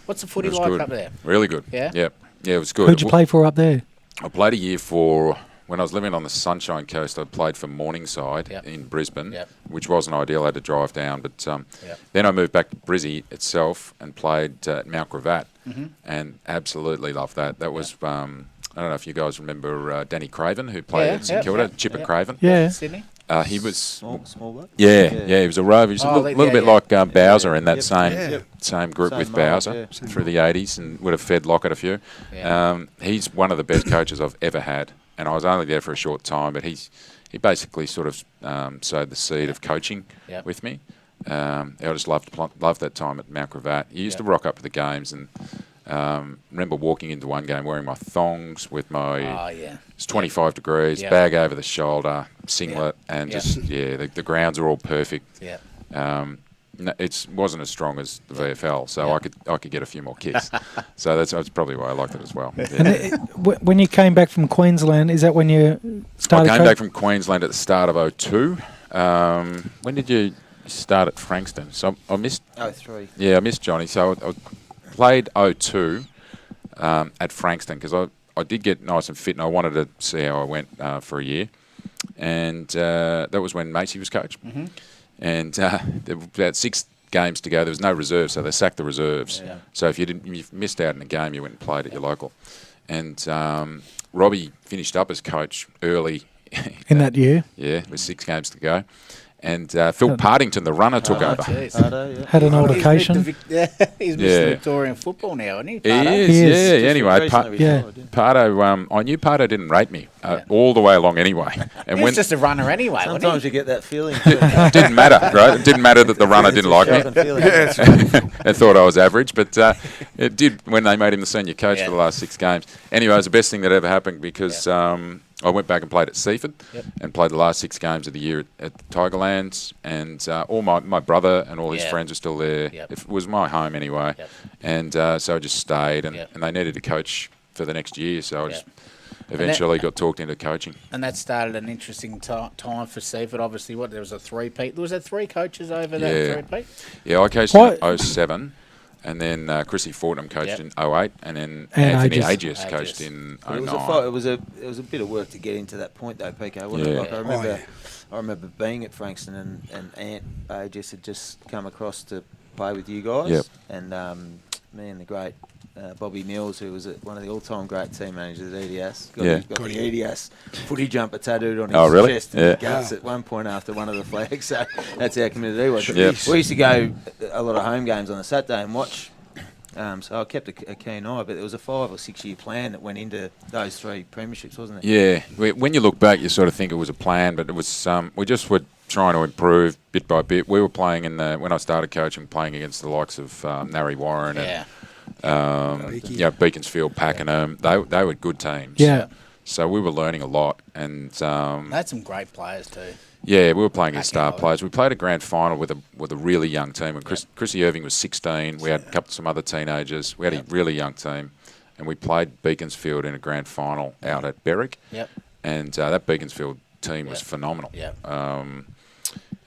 What's the footy like up there? Really good. Yeah? Yeah, it was good. Who'd you play for up there? I played a year when I was living on the Sunshine Coast. I played for Morningside in Brisbane, which wasn't ideal. I had to drive down. But then I moved back to Brizzy itself and played at Mount Gravatt and absolutely loved that. That was, I don't know if you guys remember Danny Craven, who played at St Kilda, Chipper Craven. Yeah. Sydney. He was small bloke. Yeah, he was a rover. He was a little bit like Bowser in that same group with Bowser through the 80s, and would have fed Lockett a few. He's one of the best coaches I've ever had, and I was only there for a short time, but he basically sort of sowed the seed of coaching with me. I just loved that time at Mount Gravatt. He used to rock up to the games, and remember walking into one game wearing my thongs with my it's 25 degrees, bag over the shoulder, singlet, and just the grounds are all perfect. It wasn't as strong as the VFL, so I could get a few more kicks. So that's probably why I liked it as well. And when you came back from Queensland, is that when you started? I came back from Queensland at the start of 2002. When did you start at Frankston? So I missed. 2003. Yeah, I missed Johnny. So I played 2002 at Frankston because I did get nice and fit, and I wanted to see how I went for a year. And that was when Macy was coach. And there were about 6 games to go. There was no reserves, so they sacked the reserves. So if you missed out in a game, you went and played at your local. And Robbie finished up as coach early. In that year? Yeah, with 6 games to go. And Phil Partington, the runner, took over. Had an altercation. He's Mr. Victorian football now, isn't he? He is. Anyway, Pardo, I knew Pardo didn't rate me all the way along anyway. And he was just a runner anyway, sometimes you get that feeling. It didn't matter, right? It didn't matter that the runner didn't like me. And thought I was average, but it did when they made him the senior coach for the last 6 games. Anyway, it was the best thing that ever happened because I went back and played at Seaford and played the last 6 games of the year at Tigerlands, and all my brother and all his friends were still there. It was my home anyway, and so I just stayed, and they needed a coach for the next year, so I just eventually got talked into coaching. And that started an interesting time for Seaford. Obviously, there was a 3-peat. Was there 3 coaches over that 3-peat? Yeah, I coached in 07. And then Chrissy Fortnam coached in 08, and then Anthony Agius coached in 09. It was a bit of work to get into that point, though, PK. Wasn't it? Like I remember being at Frankston, and Ant Agius had just come across to play with you guys, and me and the great Bobby Mills, who was one of the all-time great team managers at EDS, got the EDS footy jumper tattooed on his chest and guts at one point after one of the flags. So that's how committed he was. We used to go a lot of home games on a Saturday and watch. So I kept a keen eye, but it was a 5 or 6 year plan that went into those 3 premierships, wasn't it? Yeah. When you look back, you sort of think it was a plan, but it was we just were trying to improve bit by bit. We were playing when I started coaching, playing against the likes of Narry Warren and Beaconsfield, Pakenham. They were good teams. Yeah. So we were learning a lot, and they had some great players too. Yeah, we were playing against star players. We played a grand final with a really young team. When Chrissy Irving was 16, we had some other teenagers. We had a really young team, and we played Beaconsfield in a grand final out at Berwick. And that Beaconsfield team was phenomenal.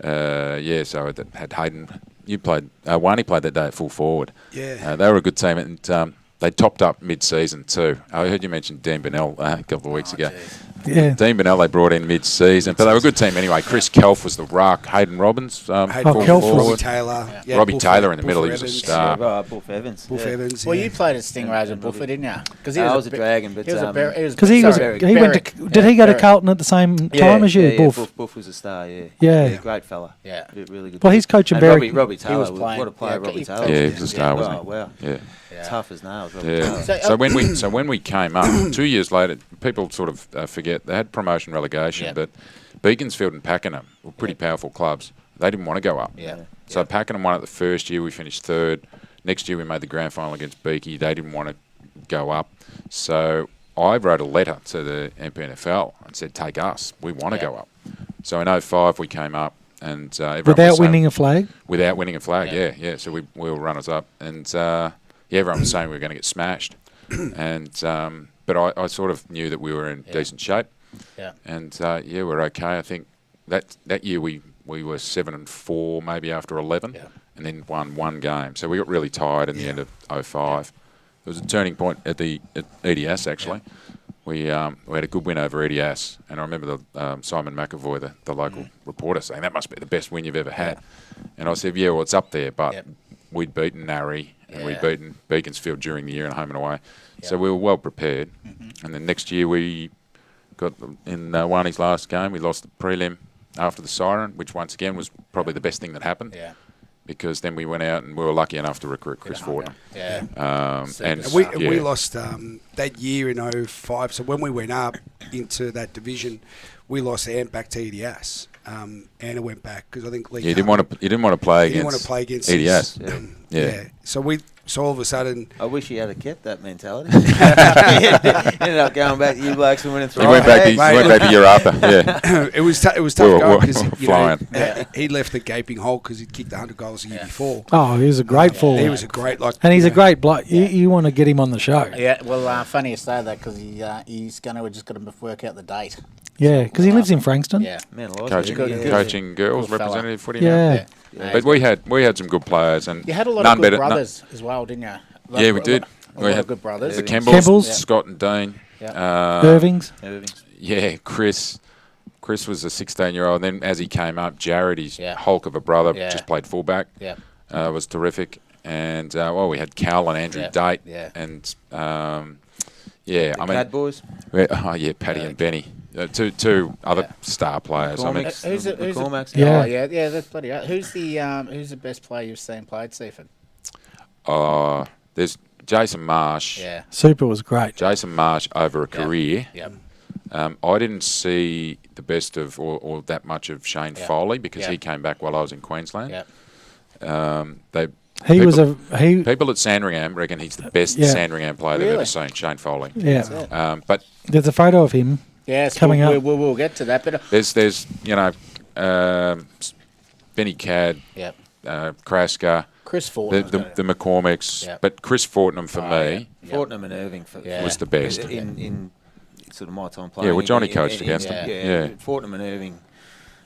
So I had Hayden. You played. Wani played that day at full forward. Yeah. They were a good team, and they topped up mid-season too. I heard you mention Dean Bennell a couple of weeks ago. Geez. Yeah. Dean Bennell they brought in mid-season, but they were a good team anyway. Chris Kelf was the ruck. Hayden Robbins, full Kelf forward. Robbie Taylor. Yeah. Robbie Taylor in the middle, he was a star. Buff Evans. Buff Evans. Well, you played at Stingrays and Buffer, didn't you? Because I was a Dragon, but because he went to. Did he go to Carlton at the same time as you, Buff? Buff was a star. Yeah. Yeah. Great fella. Yeah. Really good. Well, he's coaching Robbie Berwick. Taylor. What a player Robbie Taylor. Yeah, he was a star, wasn't he? Wow. Yeah. Tough as nails. Yeah. So when we came up 2 years later, people sort of forget they had promotion relegation, but Beaconsfield and Pakenham were pretty powerful clubs. They didn't want to go up. Yeah. So Pakenham won it the first year. We finished third. Next year we made the grand final against Beaky. They didn't want to go up. So I wrote a letter to the MPNFL and said, "Take us. We want to go up." So in 2005 we came up. And without winning a flag? Without winning a flag, yeah. So we were runners up, and everyone was saying we were going to get smashed, and but I sort of knew that we were in decent shape, and we're okay. I think that year we were 7-4 maybe after 11, and then won one game. So we got really tired in the end of 2005. There was a turning point at EDS actually. We had a good win over EDS, and I remember Simon McAvoy, the local reporter, saying that must be the best win you've ever had. And I said, well, it's up there, but we'd beaten Narry and we'd beaten Beaconsfield during the year and home and away. So we were well prepared. And then next year we got in Wani's last game, we lost the prelim after the siren, which once again was probably the best thing that happened. Yeah. Because then we went out and we were lucky enough to recruit Chris Fortnum. And we lost that year in 2005. So when we went up into that division, we lost Ant back to EDS. Anna went back because I think Lee. You didn't want to play against EDS. So all of a sudden, I wish he had kept that mentality. He ended up going back to you blokes and winning through. He went back the year after. Yeah, it was tough going because he left the gaping hole because he'd kicked 100 goals the year before. Oh, he was a great forward. He was a great and he's a great bloke. You want to get him on the show. Yeah, well, funny you say that because he's just got to work out the date. Yeah, because he lives in Frankston. Yeah, coaching girls, representative footy. Yeah. But we had some good players, and you had a lot of good brothers as well, didn't you? Yeah, we did. We had good brothers. The Kemballs, Scott and Dean. Irvings. Yeah, Chris was a 16-year-old. And then as he came up, Jared, his hulk of a brother, just played fullback. Was terrific. And we had Cal and Andrew Date. And Bad boys. Paddy and Benny. Two other star players. Who's that's bloody right. Who's the best player you've seen played, Stephen? There's Jason Marsh. Yeah. Super was great. Jason Marsh over a career. I didn't see the best of or that much of Shane Foley because he came back while I was in Queensland. People at Sandringham reckon he's the best Sandringham player they've ever seen, Shane Foley. Yeah. But there's a photo of him. Yes, coming up. We'll get to that. But there's Benny Cadd, Krasker, Chris Fortnum, the McCormicks, but Chris Fortnum for me, Fortnum and Irving was the best in sort of my time playing. Yeah, well, Johnny coached against them. Yeah, Fortnum and Irving.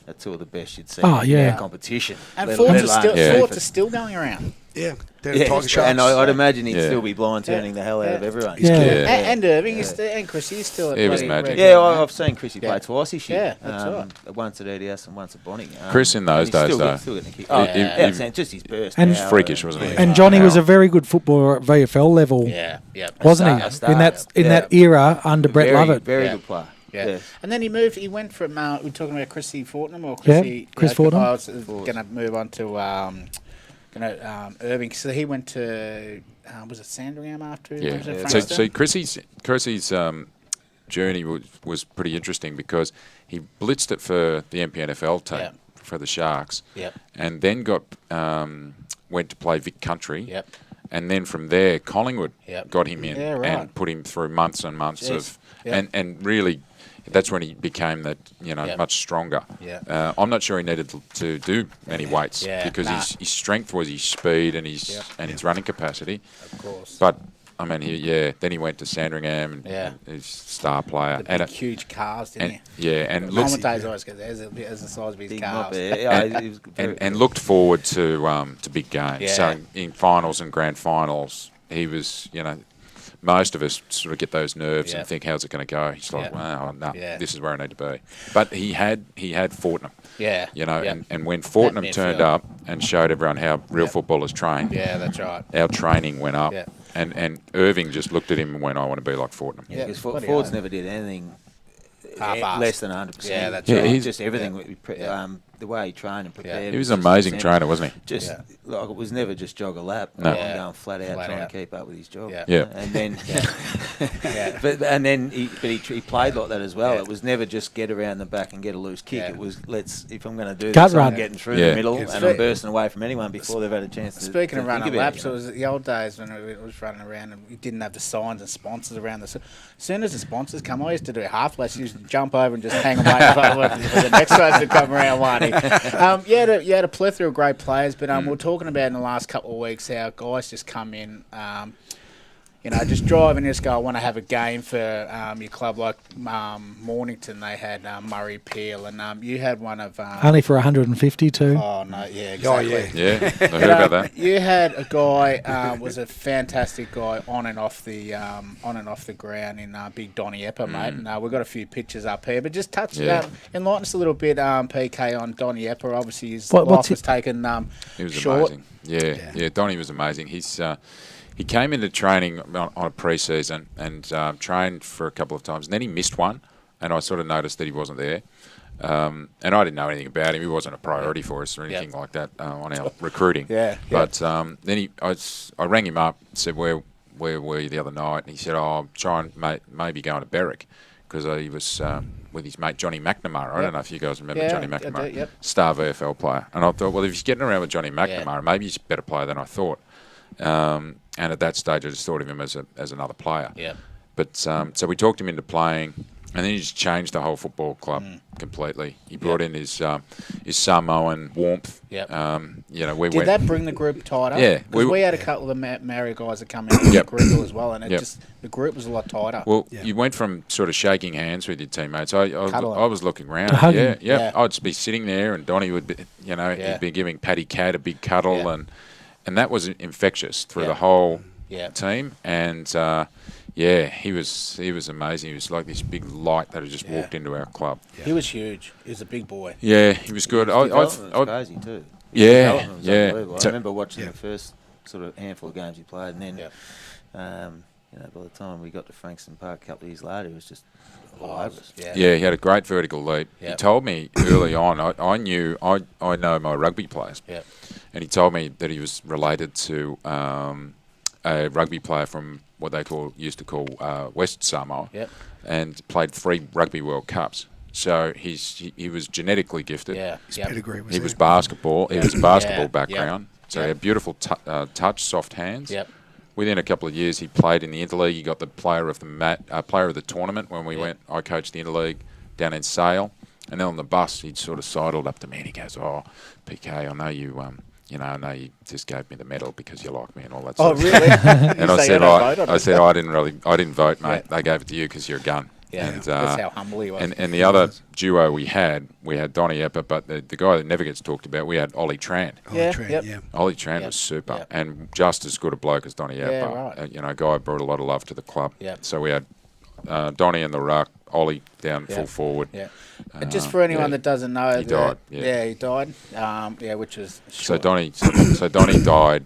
Are two of the best you'd see in competition. And Forts are still going around. Yeah, and I'd imagine he'd still be blind turning the hell out of everyone. And Irving and Chris is still. He was magic. Yeah, I've seen Chrissy play twice this year. Yeah, that's right. Once at EDS and once at Bonnie. Chris in those days, though. Still getting a kick. Just his burst. And freakish, wasn't he? And Johnny was a very good footballer at VFL level. Wasn't he? In that era under Brett Lovett. Very good player. Yeah. And then he went from, we're talking about Chrissy Fortnum or Chrissy? Chris Fortnum. I was going to move on to Irving. So he went to, was it Sandringham after? Yeah. So Chrissy's journey was pretty interesting because he blitzed it for the MPNFL team, for the Sharks, and then went to play Vic Country. And then from there, Collingwood got him in and put him through months and months of, and really, that's when he became much stronger. I'm not sure he needed to do many weights because his strength was his speed and his running capacity. Of course. But I mean, then he went to Sandringham and he's a star player. The big, huge calves, didn't he? Yeah, and the commentators always go, there's the size of his calves. And looked forward to big games. Yeah. So in finals and grand finals, he was, most of us sort of get those nerves and think, how's it going to go? He's like, wow, no, this is where I need to be. But he had Fortnum. Yeah. And when Fortnum turned up and showed everyone how real footballers train. Yeah, that's right. Our training went up. Yeah. And Irving just looked at him and went, I want to be like Fortnum. Yeah, because Ford's never did anything less than 100%. Yeah, that's right. He's just everything. The way he trained and prepared. He was an amazing trainer, wasn't he? Like it was never just jog a lap. No. Going flat out trying to keep up with his job. Yeah. And then, he played like that as well. It was never just get around the back and get a loose kick. It was if I'm going to do this, I'm getting through the middle and I'm bursting away from anyone before they've had a chance to. Speaking of running laps, it was the old days when it was running around and we didn't have the signs and sponsors around us. As soon as the sponsors come, I used to do half laps. You used to jump over and just hang away for the next person to come around one. You had a plethora of great players, but we're talking about in the last couple of weeks how guys just come in, just drive and just go, I want to have a game for your club. Like Mornington, they had Murray Peel, and you had one of... only for 150 too. Oh, no, yeah, exactly. Oh, yeah. I heard about that. You had a guy, was a fantastic guy on and off the ground in Big Donny Epper, mate. And we've got a few pictures up here, but just enlighten us a little bit, PK, on Donny Epper. Obviously, his life was taken he was short. Amazing. Yeah, Donny was amazing. He came into training on a pre-season and trained for a couple of times, and then he missed one, and I sort of noticed that he wasn't there. And I didn't know anything about him. He wasn't a priority for us or anything like that on our recruiting. But then I rang him up and said, where were you the other night? And he said, I'm trying maybe going to Berwick, because he was with his mate Johnny McNamara. I don't know if you guys remember Johnny McNamara, star VFL player. And I thought, well, if he's getting around with Johnny McNamara, maybe he's a better player than I thought. And at that stage, I just thought of him as another player. Yeah. But so we talked him into playing, and then he just changed the whole football club completely. He brought in his Samoan warmth. Did that bring the group tighter? Yeah. Because we had a couple of Maori guys that come in the group as well, and the group was a lot tighter. Well, you went from sort of shaking hands with your teammates. I was looking around. Yeah. I'd just be sitting there, and Donny would be, he'd be giving Paddy Cat a big cuddle, and that was infectious through the whole team. And he was amazing. He was like this big light that had just walked into our club. Yeah. He was huge. He was a big boy. Yeah, he was good. Was crazy too. Yeah. I remember watching the first sort of handful of games he played, and then by the time we got to Frankston Park a couple of years later, it was just all over us. Yeah, he had a great vertical leap. He told me early on, I know my rugby players. Yeah. And he told me that he was related to a rugby player from what they used to call West Samoa, and played 3 Rugby World Cups. So he was genetically gifted. Yeah. His pedigree was He was basketball. He was a basketball background. So he had beautiful touch, soft hands. Yep. Within a couple of years, he played in the interleague. He got the player of the tournament when we went. I coached the interleague down in Sale, and then on the bus, he'd sort of sidled up to me and he goes, "Oh, PK, I know you." I know you just gave me the medal because you like me and all that stuff. Oh, really? And I said, I didn't vote, mate. They gave it to you because you're a gun. Yeah, and, that's how humble he was. And the other duo we had Donny Epper, but the guy that never gets talked about, we had Ollie Tran. Ollie Tran was super, and just as good a bloke as Donny Epper. Yeah, right. Guy brought a lot of love to the club. Yeah. So we had Donny in the ruck, Ollie down full forward. Yeah. Just for anyone that doesn't know, he died. He died. Which was short. So Donny died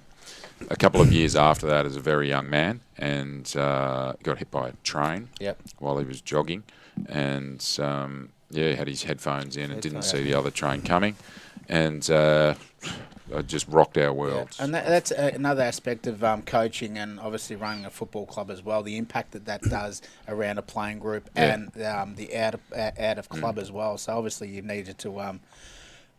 a couple of years after that as a very young man, and got hit by a train while he was jogging, and he had his headphones in and didn't see the other train coming, and just rocked our worlds. And that's another aspect of coaching and obviously running a football club as well, the impact that does around a playing group and the out of club as well. So obviously you needed to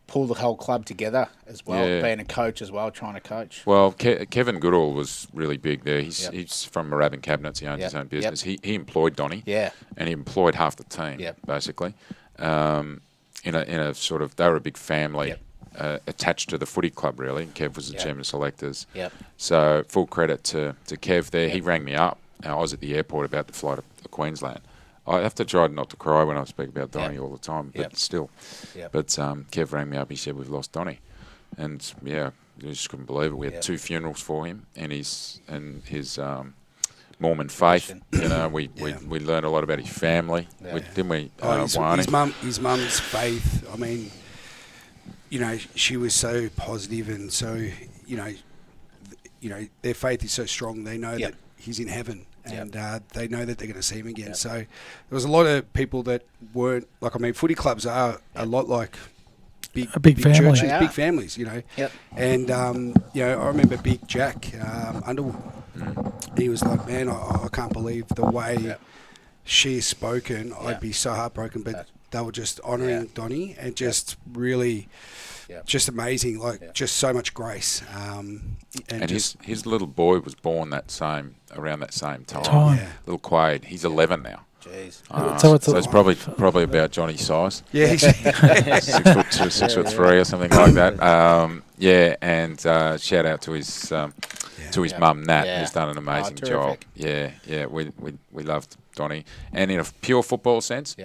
pull the whole club together as well, being a coach as well, trying to coach. Well, Kevin Goodall was really big there. He's from Moorabbin Cabinets. He owns his own business. He employed Donny, and he employed half the team, basically. In a sort of, they were a big family. attached to the footy club, really. And Kev was the chairman of selectors. Yep. So full credit to Kev there. He rang me up. I was at the airport about to fly to Queensland. I have to try not to cry when I speak about Donnie all the time, but still. Yep. But Kev rang me up. He said, we've lost Donnie. And, yeah, I just couldn't believe it. We had 2 funerals for him and his Mormon faith. You know, we learned a lot about his family, didn't we? His mum's faith. I mean, you know, she was so positive and so, you know, their faith is so strong. They know that he's in heaven, and they know that they're going to see him again. So there was a lot of people that weren't like. I mean, footy clubs are a lot like big family. churches, big families, you know. Yep. And you know, I remember Big Jack Underwood. He was like, man, I can't believe the way she has spoken. I'd be so heartbroken, but they were just honouring Donnie and just really, just amazing, like just so much grace. And his little boy was born around that same time. Little Quade, he's 11 now. Jeez. So it's probably about Johnny's size. Yeah, he's 6'2", 6'3", or something like that. And shout out to his mum Nat, who's done an amazing job. Yeah, we loved Donnie. And in a pure football sense,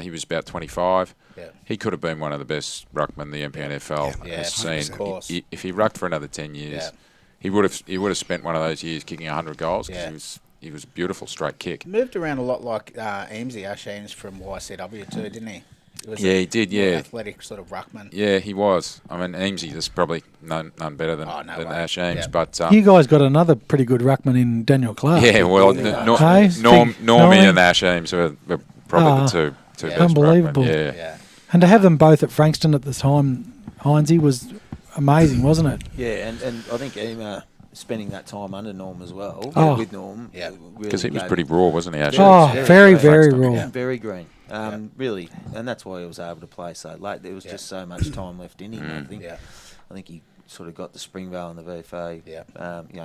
he was about 25. He could have been one of the best ruckmen the MPNFL has seen. If he rucked for another 10 years, he would have spent one of those years kicking 100 goals because he was a beautiful straight kick. Moved around a lot like Eamesy, Ash Eames from YCW too, didn't he? He did. Athletic sort of ruckman. Yeah, he was. I mean, Eamesy is probably none better than Ash Eames. But you guys got another pretty good ruckman in Daniel Clark. Yeah, well, Normie and Ash Eames were probably the two best unbelievable. Ruckmen. Yeah. And to have them both at Frankston at the time, Hinesy, was amazing, wasn't it? Yeah, and I think spending that time under Norm as well, with Norm. Yeah, because he was pretty raw, wasn't he, Ash? Very raw. Yeah, very green. Really, and that's why he was able to play so late. There was just so much time left in him. I think he sort of got the Springvale and the VFA,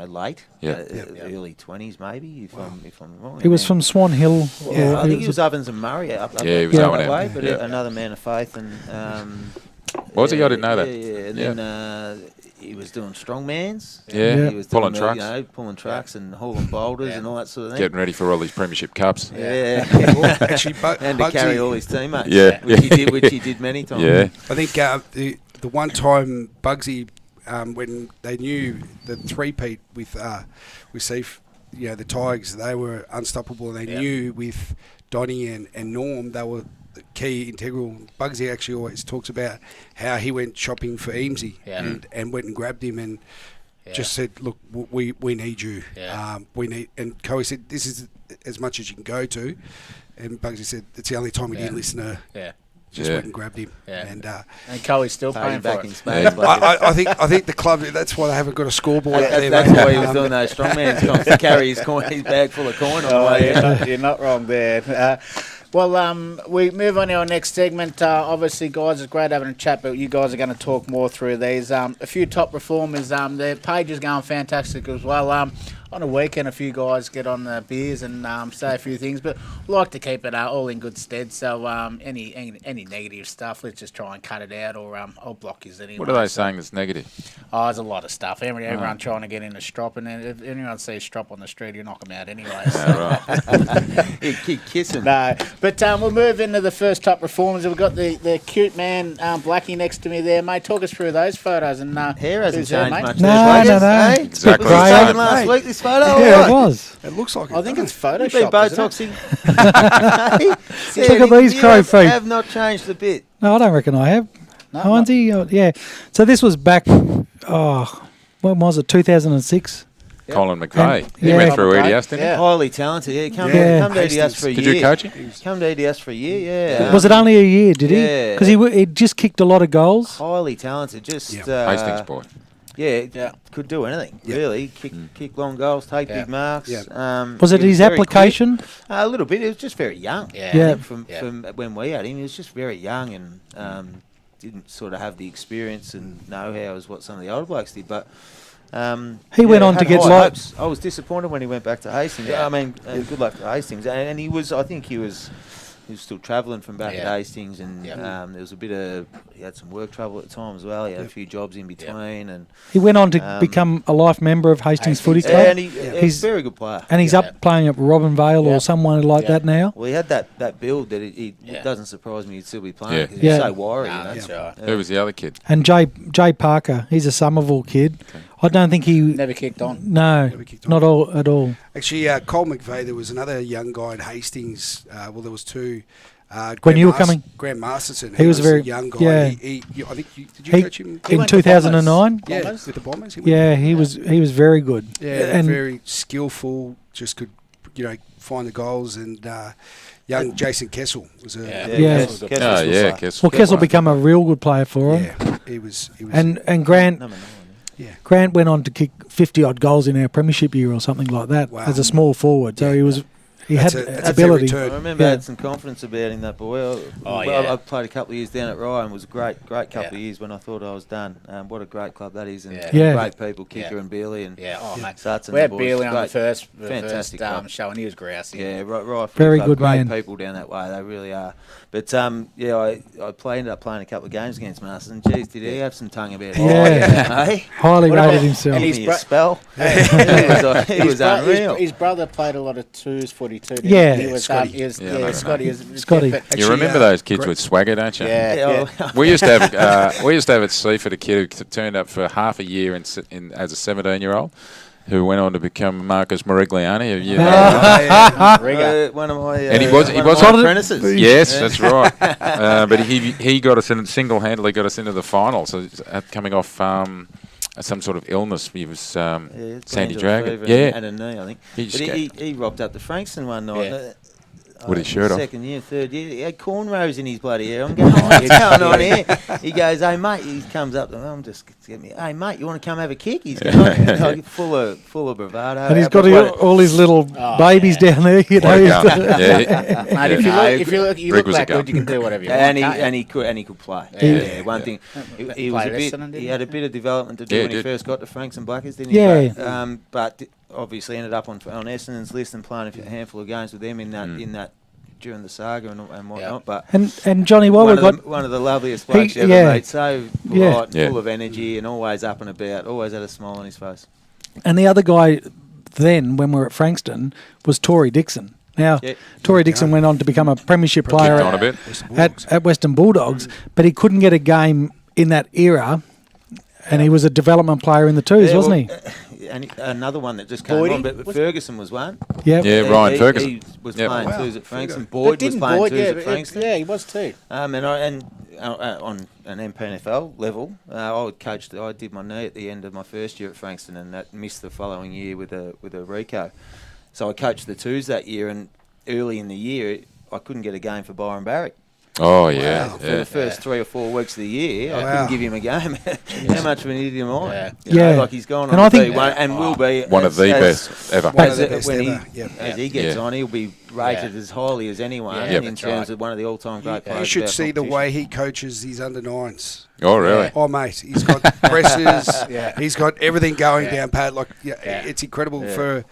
late, early 20s maybe, if I'm wrong. He was from Swan Hill. I think he was Ovens and Murray up he was that way, but another man of faith. And was he? I didn't know that. And then he was doing strongmans. Yeah, he was pulling trucks. Pulling trucks and hauling boulders and all that sort of thing. Getting ready for all these premiership cups. Yeah. Actually, and to carry all his teammates. Yeah. Which he did many times. Yeah. I think the one time Bugsy, when they knew the three-peat with Seif, the Tigers, they were unstoppable, and they knew with Donnie and Norm, they were the key, integral. Bugsy actually always talks about how he went shopping for Eamesy and went and grabbed him and just said, look, we need you. And Coe said, this is as much as you can go to. And Bugsy said, it's the only time he didn't listen to just went and grabbed him. And Coe's still paying back for in it. Spain. I think the club, that's why they haven't got a scoreboard out there. That's why he was doing those strongman comps to carry his bag full of coin on the way. You're not wrong there. We move on to our next segment. Obviously, guys, it's great having a chat, but you guys are going to talk more through these. A few top performers. Their page is going fantastic as well. On a weekend, a few guys get on the beers and say a few things, but we like to keep it all in good stead. So any negative stuff, let's just try and cut it out, or I'll block you anyway. What are they saying that's negative? There's a lot of stuff. Everyone trying to get into Strop, and if anyone sees Strop on the street, you knock them out anyway. So. You keep kissing. No, but we'll move into the first top performers. We've got the cute man, Blackie, next to me there, mate. Talk us through those photos. And hair hasn't changed much. No. Exactly. Was it taken last week, this photo? Yeah, it was. It looks like I think it's Photoshop. You've been Botoxing. Look at these crow feet. Have not changed a bit. No, I don't reckon I have. Hinesy, So this was back, when was it, 2006? Colin McVeigh. He went through EDS, didn't he? Highly talented. Come to EDS for a year. Could you coach him? Come to EDS for a year, was it only a year, did he? Because he just kicked a lot of goals. Highly talented. Just Hastings boy. Could do anything, really. Kick long goals, take big marks. Was it his application? A little bit. He was just very young. From when we had him, he was just very young and didn't sort of have the experience and know-how as what some of the older blokes did. But he went on to get hopes. I was disappointed when he went back to Hastings. I mean, good luck to Hastings. And he was, I think he was he was still travelling from back at Hastings, and there was a bit of he had some work trouble at the time as well. He had a few jobs in between, and he went on to become a life member of Hastings Footy Club. And he's a very good player, and he's up playing at Robinvale or someone like that now. Well, he had that build that it doesn't surprise me he'd still be playing. He's so wiry. That's right. Who was the other kid? And Jay Parker, he's a Somerville kid. Okay. I don't think he never kicked on. No, not all at all. Actually, Cole McVeigh, there was another young guy at Hastings. Well, there was two. When you were coming, Graham Masterson. He was a very young guy. Yeah. I think did you coach him in 2009? Yeah, with the Bombers. He was very good. Yeah, and very skillful. Just could find the goals. And young Jason Kessel was a Kessel. Well, Kessel became a real good player for him. Yeah, he was. And Grant. Grant went on to kick 50-odd goals in our premiership year or something like that as a small forward. So he had ability. I remember I had some confidence about him, that boy. I played a couple of years down at Ryder, and it was a great couple of years when I thought I was done. What a great club that is, and great people, Kicker and Bealey and Sutton. We had Bealey on the first show, and he was grousy. Yeah, right. Very good man. Great people down that way, they really are. But I ended up playing a couple of games against Masters, and geez, did he have some tongue about it? Yeah, highly rated himself. And his spell, he was unreal. His brother played a lot of twos footy too. Scotty. Scotty. You remember those kids with swagger, don't you? Yeah. We used to have at Seaford a kid who turned up for half a year as a 17-year-old. Who went on to become Marcus Morigliani? One of my and he was apprentices. Yes, that's right. But he got us in single-handedly got us into the final. So coming off some sort of illness, he was Sandy Dragon. And a knee, I think. He rocked up to Frankston one night. With his shirt off. Second year, third year. He had cornrows in his bloody hair. I'm going, what's going on here? He goes, hey, mate. He comes up to me. I'm just getting me. Hey, mate, you want to come have a kick? He's going, full of bravado. And he's got all his little babies down there. You know. If you look that good, you can do whatever you want. And he could play. Yeah. One thing, he had a bit of development to do when he first got to Franks and Blackers, didn't he? Yeah. But obviously ended up on Essendon's list and playing a handful of games with them in that during the saga and whatnot. But and Johnny, while we've got one of the loveliest blokes you ever met, so polite, full of energy, and always up and about, always had a smile on his face. And the other guy then, when we were at Frankston, was Tory Dixon. Now, Tory Dixon went on to become a premiership player at Western Bulldogs, but he couldn't get a game in that era, and he was a development player in the twos, wasn't he? And another one that just came on, but Ferguson was one. Ryan Ferguson. He was playing twos at Frankston. Boyd was playing twos at Frankston. Yeah, he was too. And on an MPNFL level, I did my knee at the end of my first year at Frankston, and that missed the following year with a Rico. So I coached the twos that year, and early in the year, I couldn't get a game for Byron Barrick. Oh, yeah. For the first 3 or 4 weeks of the year, I couldn't give him a game. How much of an idiot am I? Like he's gone on to be one, and will be one of the best ever. As he gets on, he'll be rated as highly as anyone in terms of one of the all-time great players. You should see the way he coaches his under-9s. Oh, really? Oh, mate, he's got presses. He's got everything going down pat. It's incredible for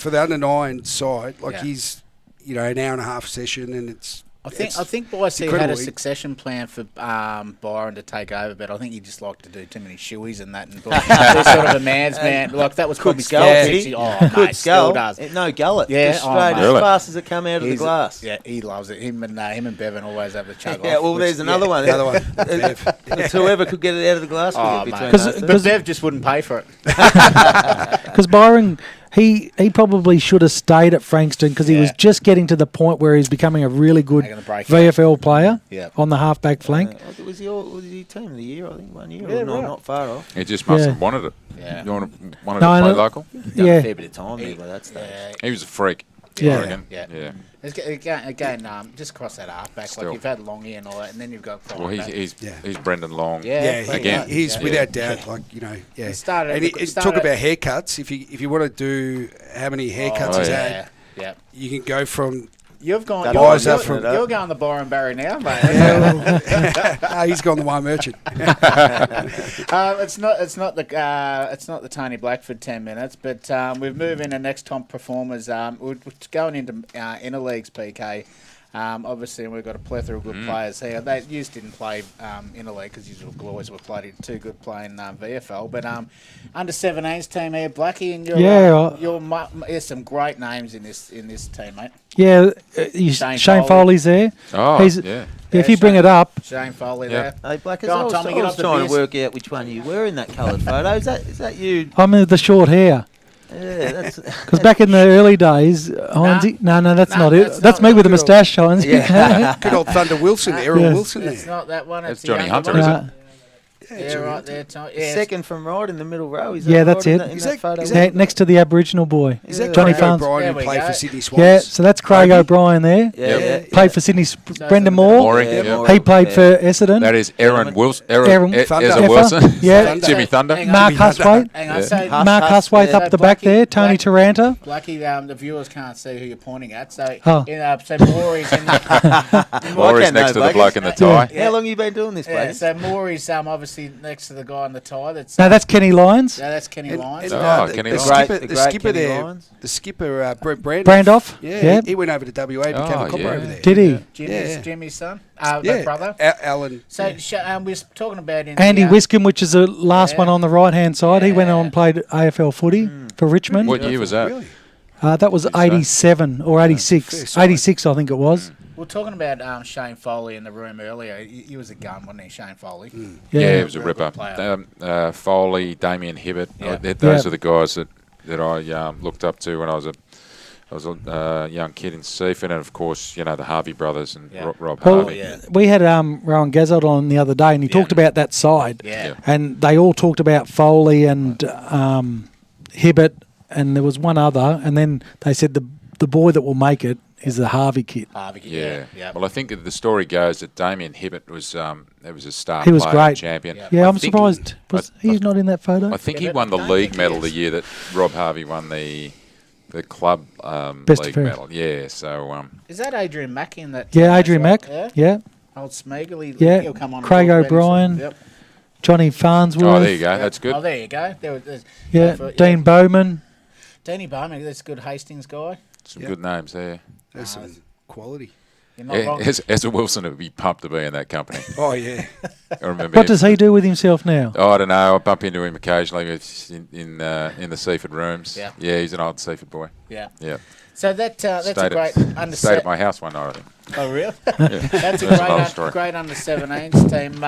the under-9 side. Like he's an hour and a half session, and it's. I think YC had a succession plan for Byron to take over, but I think he just liked to do too many shoeys and that. And he's sort of a man's man. Like that was probably still does. No gullet. Yeah, just straight as fast as it come out of the glass. Yeah, he loves it. Him and Bevan always have the chug off. Yeah, well, there's another one. It's whoever could get it out of the glass. But Bev just wouldn't pay for it. Because Byron. He probably should have stayed at Frankston because he was just getting to the point where he's becoming a really good VFL player on the halfback flank. Was he team of the year, I think, 1 year? Yeah, not far off. He just must have wanted it. Yeah. You wanted to play local? Done a fair bit of time there by that stage. He was a freak. Yeah. Again, just cross that halfback. Still. Like you've had Longy and all that, and then you've got. He's Brendan Long. He's without doubt. Like He started. And talk about haircuts. If you want to do how many haircuts he's had, you can go from. You're going the Byron Barry now, mate. He's gone the wine merchant. It's not the Tony Blackford 10 minutes, but we've moved into next top performers. We're going into inner leagues, PK. Obviously, we've got a plethora of good players here. They used didn't play in the league because usually boys were played in too good playing VFL. But under 17s team here, Blackie, and there's some great names in this team, mate. Yeah, Shane Foley's there. Oh, yeah. If you bring it up, Shane Foley there. Hey, Black, Go on, Tommy, I was trying to work out which one you were in that coloured photo. Is that you? I'm in the short hair. Yeah, that's because back in the early days, Hines. No, that's not it. That's me with the moustache, Hines. Yeah. Good old Thunder Wilson, Errol Wilson. It's not that one. That's it's Johnny younger Hunter, one. is it? Yeah, right there, Tom. Yeah. Second from right in the middle row. Is Yeah, that's right it. In Is that that- photo? is that- Next to the Aboriginal boy. Is that Johnny Craig Farns? O'Brien There who we played go. for Sydney Swans? Yeah, so that's Craig O'Brien there. Yeah. Played for Sydney. Brendan Moore. Mooring, Yeah. He played for Essendon. That is Aaron Wilson. Aaron Ezra Wilson. Yeah. Jimmy Thunder. Hang on. Mark Huswaite. Hang on, Yeah. so Mark Huswaite up the back there. Tony Taranta. Blackie, the viewers can't see who you're pointing at. So, Oh. so Maury's in the... Maury's next to the bloke in the tie. How long have you been doing this, Yeah, Blake? so Maury's obviously next to the guy in the tie. No, that's Kenny Lyons. That's Kenny Lyons. Kenny the Lyons. skipper, The the great skipper Kenny there, Lyons. the skipper Brent Brandoff. Yeah, he went over to WA and became a copper yeah. over there. Did he? Jimmy's son, Yeah, brother. Alan. So we were talking about Andy Wiscombe, which is the last one on the right-hand side. He went on and played AFL footy for Richmond. What year was that? Really? That was 87 or 86. 86, I think it was. We were talking about Shane Foley in the room earlier. He was a gun, wasn't he, Shane Foley? Yeah, he was a Real good ripper. player. Foley, Damien Hibbert. Yeah. Those are the guys that I looked up to when I was a young kid in Seaford, and of course, the Harvey brothers and Rob Well, Harvey. we had Rowan Gazzold on the other day, and he talked about that side. Yeah. And they all talked about Foley and Hibbert, and there was one other, and then they said the boy that will make it is the Harvey kid. Harvey, Yeah. yeah. Well, I think the story goes that Damien Hibbert was a star He was player, great. champion. Yeah, I'm think surprised. He's not in that photo? I think he Hibbert, won the don't league think he medal is. the year that Rob Harvey won the club Best league affair. medal. Yeah, so Is that Adrian Mack in that? Yeah, team, Adrian that's Mack. right? Yeah. Old Smeagol. Yeah. He'll come on. and Craig talk about O'Brien. himself. Yep. Johnny Farnsworth. oh, there you go. That's good. Oh, there you go. There's Dean Bowman. Danny Bowman, that's a good Hastings guy. Some good names there. That's some quality. You're not wrong. Ezra Wilson would be pumped to be in that company. Oh, yeah. I remember. What him. does he do with himself now? Oh, I don't know. I bump into him occasionally in the Seaford rooms. Yeah. Yeah, he's an old Seaford boy. Yeah. Yeah. So that's a great under. Stayed at my house one night, I think. Oh, really? Yeah. That's a another story. great under 17s team.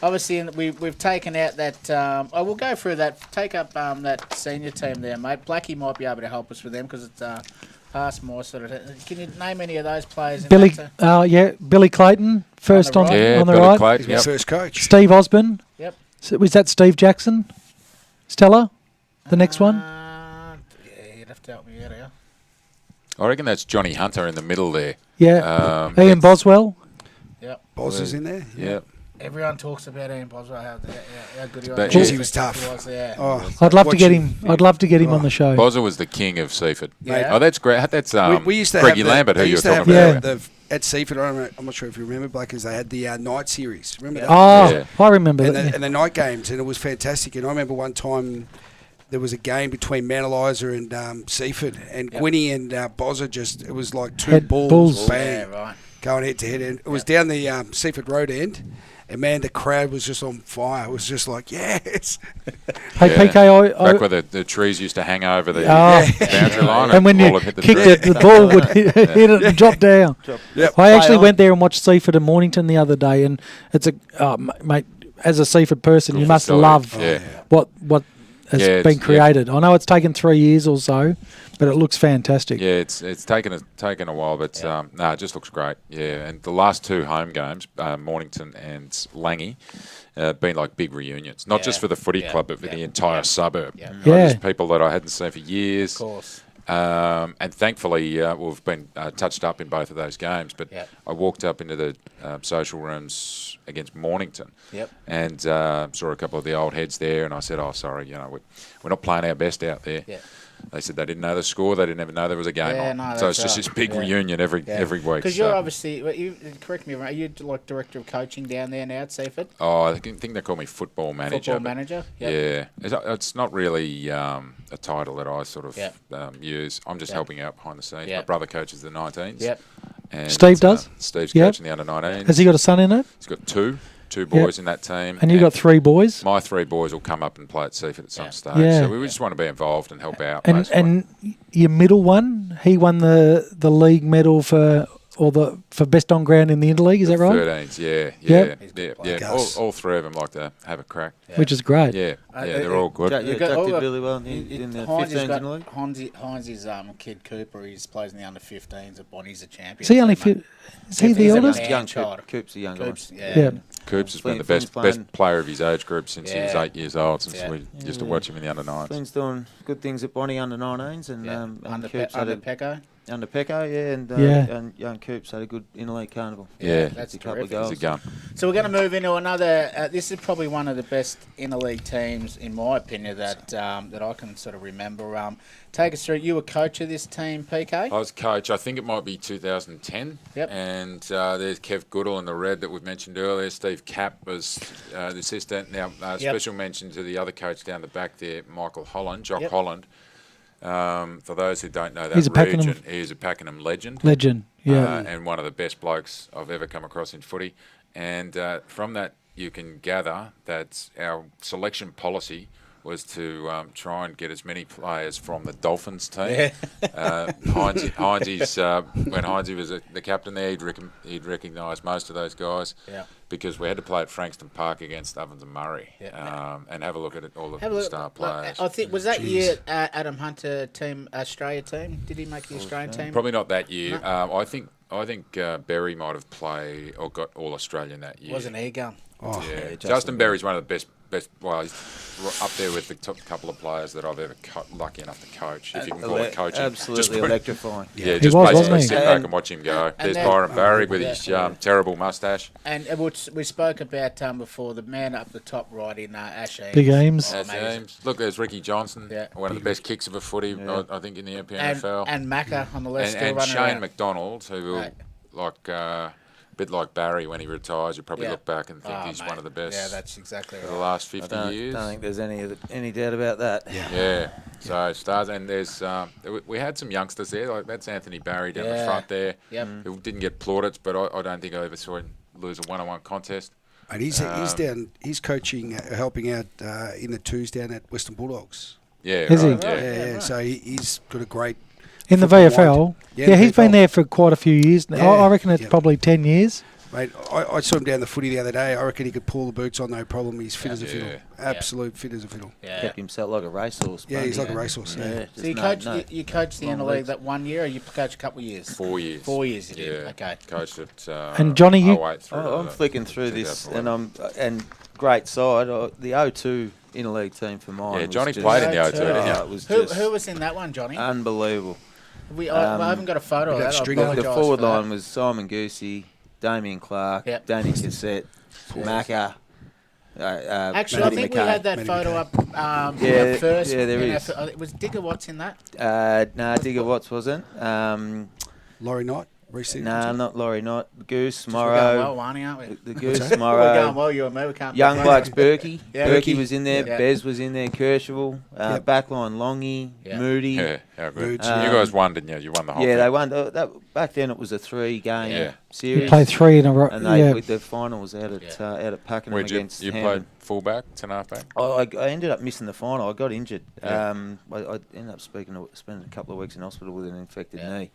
Obviously, we've taken out that. I will go through that. Take up that senior team there, mate. Blackie might be able to help us with them because it's past more sort of. Can you name any of those players? Billy Clayton, first on right. the Billy right. Clayton, He's my yep. first coach. Steve Osborne. Yep. So was that Steve Jackson? Stella? The next one? Yeah, you'd have to help me out here. I reckon that's Johnny Hunter in the middle there. Yeah. Ian Boswell? Yep. Boz is in there. Yeah. Everyone talks about Ian Boswell, how good he was. But Jeez, he was tough. Yeah. Oh, I'd love to get watching- him. I'd love to get him on the show. Bozza was the king of Seaford. Yeah. Oh, that's great. That's we used to Greggy have Lambert, who they you were used to talking have about. at Seaford, I'm not sure if you remember, Blackers, they had the night series. Remember that? Oh, Yeah. I remember And that. the, and the night games, and it was fantastic. And I remember one time there was a game between Mount Eliza and Seaford, and Gwynny and Bozza it was like two Had bulls, bulls. bang, Yeah, right. going head to head. And it was down the Seaford Road end, and man, the crowd was just on fire. It was just like, yes. Hey, Yeah. PK, Back where the trees used to hang over the Oh. boundary line. and when the you ball would hit the kicked tree. it, the ball would hit it and drop down. Yep. I actually went there and watched Seaford and Mornington the other day, and it's mate, as a Seaford person, Good you must facility. love Yeah. what has Yeah, been it's- created. I know it's taken 3 years or so, but it looks fantastic. Yeah, it's taken a while, but it just looks great. Yeah, and the last two home games, Mornington and Langy, been like big reunions, not just for the footy club, but for the entire suburb. Yeah. Like, Yeah. just people that I hadn't seen for years. Of course. And thankfully, we've been touched up in both of those games. But Yep. I walked up into the social rooms against Mornington, Yep. and saw a couple of the old heads there, and I said, "Oh, sorry, we're not playing our best out there." Yeah. They said they didn't know the score. They didn't even know there was a game Yeah, on. no, So it's that's just right. this big Yeah. reunion every week. Because so. you're obviously, correct me if I'm wrong, are you like director of coaching down there now at Seaford? Oh, I think they call me football manager. Football but manager? Yep. Yeah, it's not really a title that I sort of Yep. use. I'm just Yep. helping out behind the scenes. My Yep. brother coaches the 19s. Yep. And Steve does? Steve's coaching the under-19s. Has he got a son in it? He's got two boys in that team. And you got 3 boys? My 3 boys will come up and play at Seaford at some stage. Yeah. So we just want to be involved and help out. And your middle one, he won the league medal for best on ground in the interleague. Is that right? 13s, yeah. All 3 of them like to have a crack, which is great. Yeah, they're all good. Jack did really well in the 15s in the league. Hines' kid Cooper, he plays in the under-15s at Bonnie's a champion. Is he only is he the oldest? Young Coop's the younger one. Yeah. Coops has been the best player of his age group since he was 8 years old, since we used to watch him in the under-9s. Flynn's doing good things at Bonnie under-19s and under Pecco. Under Pecco, and young Coops had a good interleague carnival. Yeah, that's a couple of terrific. goals. He's a gun. So we're going to move into another. This is probably one of the best interleague teams, in my opinion, that I can sort of remember. Take us through. You were coach of this team, PK. I was coach. I think it might be 2010. Yep. And there's Kev Goodall in the red that we've mentioned earlier. Steve Capp was the assistant. Now, special mention to the other coach down the back there, Michael Holland, Jock Holland. For those who don't know that region, he's a Pakenham legend. And one of the best blokes I've ever come across in footy. And from that, you can gather that our selection policy was to try and get as many players from the Dolphins team. Hines's, when Hinesy was the captain there, he'd recognise most of those guys because we had to play at Frankston Park against Ovens and Murray and have a look at all the star players. I think, was that year Adam Hunter Australia team? Did he make the Australian team? Probably not that year. No. I think Berry might have played or got all Australian that year. Wasn't he gone? Oh, yeah. Justin Berry's one of the best. Well, he's up there with the top couple of players that I've ever lucky enough to coach, if you can call it coaching. Absolutely electrifying. Yeah, just basically sit back and watch him go. There's Byron Barry with his terrible moustache. And we spoke about before, the man up the top right in Ash Ames. Big Ames. Look, there's Ricky Johnson, one of the best kicks of a footy, I think, in the MPNFL. And Macca on the left. And Shane McDonald, who will, bit like Barry when he retires, you probably look back and think he's one of the best. Yeah, that's exactly right. For the last 50 years. I don't think there's any doubt about that. Yeah. So stars, and there's we had some youngsters there. Like that's Anthony Barry down the front there. Who didn't get plaudits, but I don't think I ever saw him lose a one-on-one contest. And he's coaching, helping out in the twos down at Western Bulldogs. Yeah. Is he? Yeah. So he's got a great. In the VFL? Yeah, he's been there for quite a few years now. I reckon it's probably 10 years. Mate, I saw him down the footy the other day. I reckon he could pull the boots on, no problem. He's fit as a fiddle. Absolute fit as a fiddle. Yeah. Kept himself like a racehorse. Yeah, he's like a racehorse. Yeah. So you coached the interleague that 1 year, or you coached a couple of years? 4 years. 4 years you did. Okay. Coached it. And Johnny, I'm flicking through this, and great side. The 02 interleague team for mine. Yeah, Johnny played in the 02, didn't he? Who was in that one, Johnny? Unbelievable. I haven't got a photo of that. The forward line was Simon Goosey, Damien Clark, Danny Cassette, Macca. Actually, I think we had that photo up first. Yeah, there is. Was Digger Watts in that? No, Digger Watts wasn't. Laurie Knight? No, not Laurie Knight. Goose, Morrow. Aren't we? The Goose, Morrow. We're going well, you and me. We can't. Young blokes, Berkey. Berkey was in there. Bez was in there. Kershaw. Backline, Longy, Moody. Yeah, how good. You guys won, didn't you? You won the whole thing. They won. Back then it was a 3-game series. You played 3 in a row. And the final was out at Pakenham against you played fullback, centre halfback? I ended up missing the final. I got injured. I ended up spending a couple of weeks in hospital with an infected knee.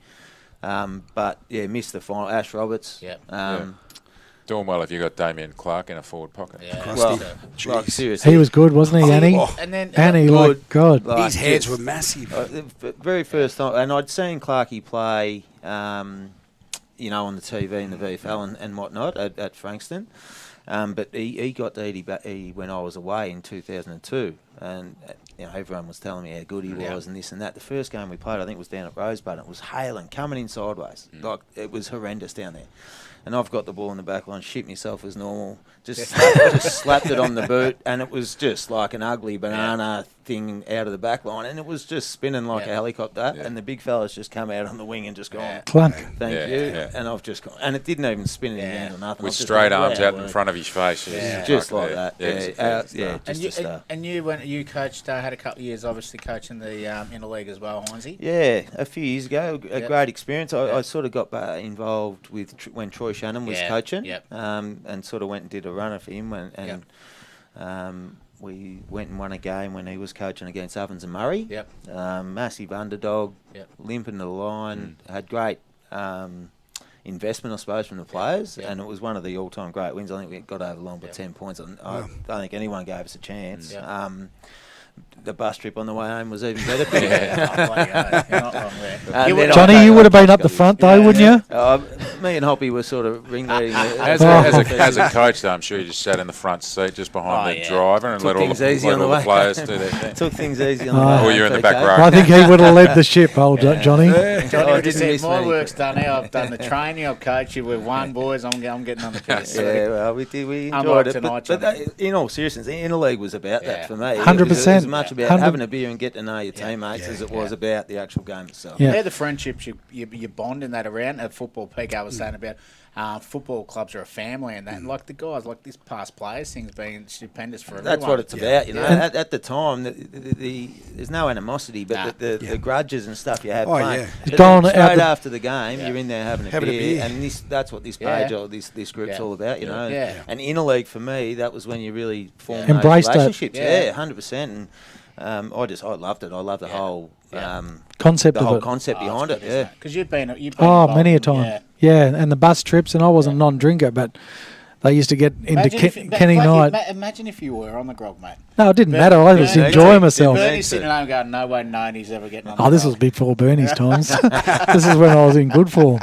But missed the final. Ash Roberts. Doing well if you got Damien Clark in a forward pocket. Well, seriously, he was good, wasn't he, Annie? Annie, like God, his hands were massive. Very first time, and I'd seen Clarkie play, on the TV in the VFL and whatnot at Frankston. But he got to Eddie when I was away in 2002, and everyone was telling me how good he was and this and that. The first game we played, I think, was down at Rosebud. It was hailing, coming in sideways, like it was horrendous down there. and I've got the ball in the back line, shit myself as normal, just slapped it on the boot, and it was just like an ugly banana thing out of the back line, and it was just spinning like a helicopter, and the big fella's just come out on the wing and just gone, clunk. thank you, and I've just gone, and it didn't even spin in the end or nothing. With straight arms out in front of his face. Just like that. And you when you coached, had a couple of years obviously coaching the interleague as well, Hinesy. Yeah, a few years ago, a great experience. I sort of got involved with when Troy Shannon was coaching, and sort of went and did a runner for him, we went and won a game when he was coaching against Ovens and Murray. Massive underdog, limping to the line, had great investment, I suppose, from the players, and it was one of the all-time great wins. I think we got over long by 10 points. I don't think anyone gave us a chance. The bus trip on the way home was even better. Johnny, you would have been up the front though, wouldn't you? Me and Hoppy were sort of ringleading. As a coach, though, I'm sure you just sat in the front seat just behind the driver and let all the players do their thing. Took things easy on the way. Or you're in the back row. I think he would have led the ship, old Johnny. Johnny would have said, my work's done now. I've done the training, I've coached you. We've won, boys. I'm getting on the piss. Yeah, well, we enjoyed it. But in all seriousness, the interleague was about that for me. 100%. As much about having a beer and get to know your teammates as it was about the actual game itself. They're the friendships you bond in that around at football. Peak, I was saying about football clubs are a family and that. Like the guys, like this past players thing's been stupendous for everyone. That's what it's about, you know. At the time, there's no animosity, but the grudges and stuff you have playing. Straight after the game, you're in there having a beer, and that's what this page or this group's all about, you know. And interleague for me, that was when you really formed those relationships. 100%. And I loved it. I loved the whole concept behind it. Yeah, because you've been many a time. Yeah, and the bus trips, and I wasn't a non-drinker, but they used to get into Kenny night. Imagine if you were on the grog, mate. No, it didn't matter. I was enjoying myself. Bernie's sitting at home going, no way known he's ever getting on the grog. This was before Bernie's times. This is when I was in good form.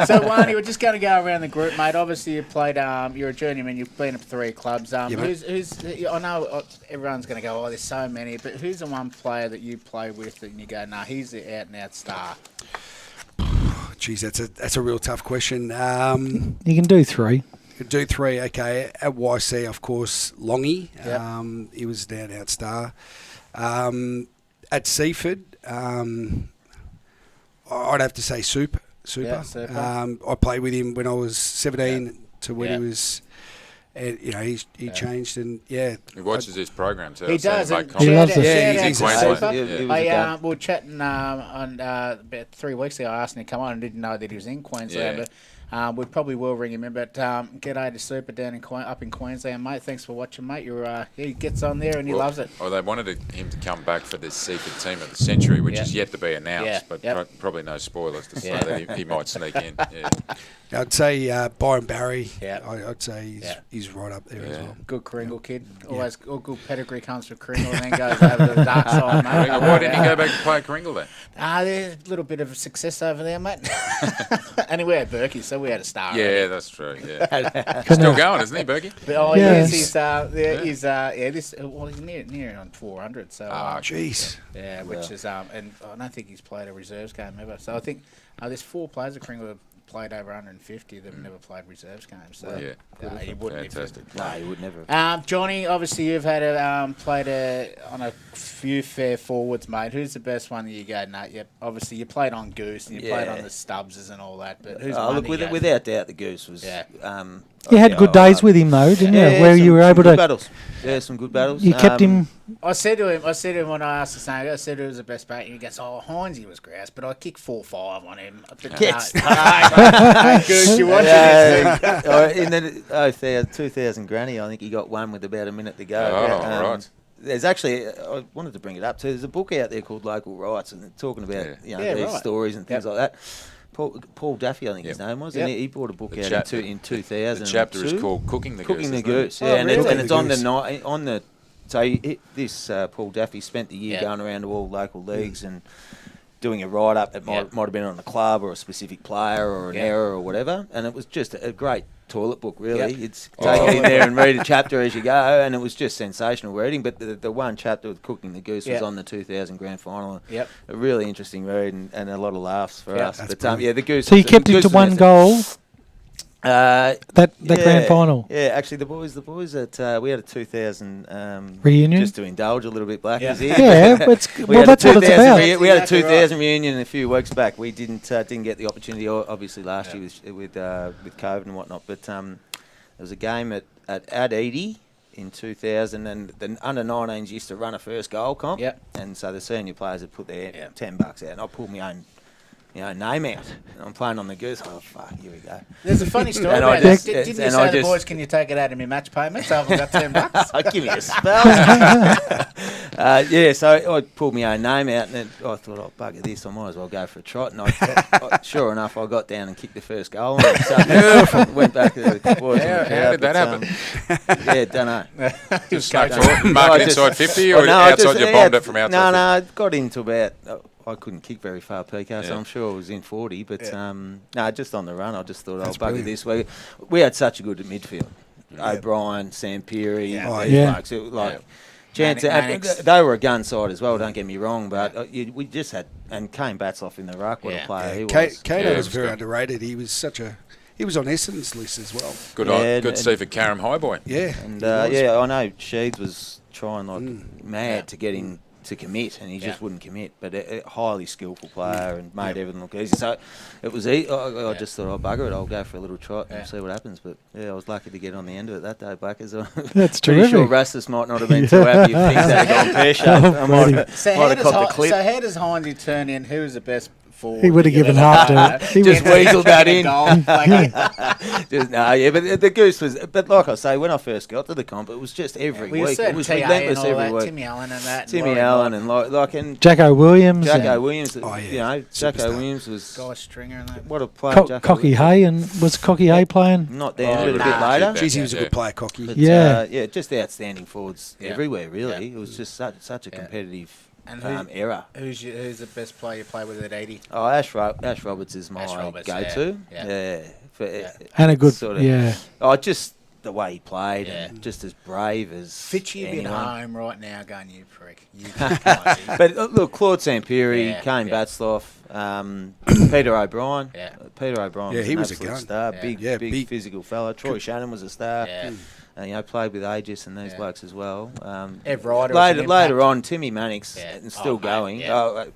So, Wani, we're just going to go around the group, mate. Obviously, you played. You're a journeyman. You've been at 3 clubs. Who's? I know everyone's going to go, there's so many, but who's the one player that you play with and you go, he's the out-and-out star? Geez, that's a real tough question. You can do 3. Do 3, okay. At YC, of course, Longy. He was an out-and-out star. At Seaford, I'd have to say Super. I played with him when I was 17 to when he was... he changed and he watches his programs. He does. He loves it. He's Queensland. We were chatting on about 3 weeks ago. I asked him to come on and didn't know that he was in Queensland. But we probably will ring him in. But g'day to Super down up in Queensland, mate. Thanks for watching, mate. He gets on there and he loves it. They wanted him to come back for the Seaford team of the century, which is yet to be announced. But probably no spoilers to say that he might sneak in. I'd say Byron Barry. I'd say he's right up there as well. Good Kringle kid. Always all good pedigree comes from Kringle and then goes over to the dark side, mate. Why didn't he go back to play Kringle then? There's a little bit of success over there, mate. And we had Berkey, so we had a star. Yeah, that's true. Yeah. Still going, isn't he, Berkey? Yes. He's near on 400. So. Jeez. Which is and I don't think he's played a reserves game ever. So I think there's 4 players at Kringle that played over 150 that have never played reserves games. So he wouldn't. Fantastic. No, he would never. Johnny, obviously you've had played on a few fair forwards, mate. Who's the best one that you go? Obviously you played on Goose and you played on the Stubbses and all that. But who's without doubt the Goose was. You had good days with him though, didn't you? Where you were able to. Battles. Yeah, some good battles. You kept him. I said to him when I asked the same, I said who was the best back, and he goes, Hines, he was grouse, but I kicked 4-5 on him. Yes. Goose, you watching this thing? In the 2000 granny, I think he got one with about a minute to go. Right. There's actually, I wanted to bring it up too. There's a book out there called Local Rights, and they're talking about these stories and things like that. Paul Duffy, I think his name was, and he brought a book out in 2000. The chapter is called Cooking the Goose. And it's on the So this Paul Duffy spent the year going around to all local leagues and doing a write-up. It might have been on a club or a specific player or an error or whatever, and it was just a great toilet book, really. It's take it in there and read a chapter as you go, and it was just sensational reading. But the one chapter with Cooking the Goose was on the 2000 grand final. A really interesting read and a lot of laughs for us. But the Goose. So you kept it to 1 goal. grand final. Yeah, actually, the boys at we had a 2000 reunion. Just to indulge a little bit, Black. Yeah, that's what it's about. We had a 2000 reunion a few weeks back. We didn't get the opportunity, obviously, last year with COVID and whatnot. But there was a game at Edie in 2000, and the under-19s used to run a first goal comp. Yep. And so the senior players had put their $10 out, and I pulled my own name out. I'm playing on the goose. Oh, fuck, here we go. There's a funny story about that. Didn't you say to the boys, can you take it out of my match payments? I haven't got $10. Give me a spell. So I pulled my own name out, and I thought, oh, bugger this, I might as well go for a trot. And sure enough, I got down and kicked the first goal. And went back to the boys. How did that happen? Don't know. Just snuck mark it inside 50 or outside you bombed it from outside? No, I got into about... I couldn't kick very far, PK, so I'm sure it was in 40. But just on the run, I just thought, I'll bugger this. We had such a good midfield. O'Brien, Sam Peary, they were a gun side as well, don't get me wrong, but we just had, and Kane Batsloff in the ruck, what a player he was. Kane was very underrated. He was he was on Essendon's list as well. Good to see for Karam Highboy. Yeah. And I know Sheeds was trying mad to get him to commit, and he just wouldn't commit. But a highly skillful player and made everything look easy. So it was easy. I just thought, bugger it, I'll go for a little trot and see what happens. But I was lucky to get on the end of it that day, Blackers. That's pretty sure Rastus might not have been too happy if things had gone pear-shaped. I might have copped the clip. So how does Hines turn in? Who was the best? He would have given half to it. Just weaseled that in. But the goose was... But like I say, when I first got to the comp, it was just every week. It was relentless every week. Timmy Allen and that. Timmy Allen and and... Jacko Williams. Jacko Williams. Jacko Williams was... Guy Stringer and that. What a player. Cocky Hay, and was Cocky Hay playing? Not there, a little bit later. Jeez, he was a good player, Cocky. But, just outstanding forwards everywhere, really. It was just such a competitive... era. Who's the best player you play with at 80? Oh, Ash Roberts is my go-to. And a good sort of. Oh, just the way he played, and just as brave as Fitchy been home right now, going, you prick. But look, Claude Sampieri, Kane Batsloff, Peter O'Brien. Peter O'Brien. Was he was a absolute gun. star. Big physical fella. Troy Shannon was a star. And played with Aegis and these blokes as well. Ryder later on, Timmy Mannix, and still going.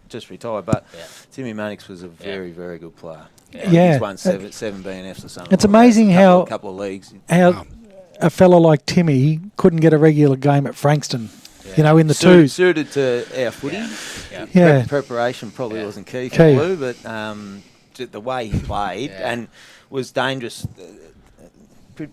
Just retired, but Timmy Mannix was a very, very good player. He's won seven BNFs or something. It's amazing a couple of leagues. How a fella like Timmy couldn't get a regular game at Frankston. In the twos. Suited to our footy. Preparation probably wasn't key for Blue, but the way he played and was dangerous.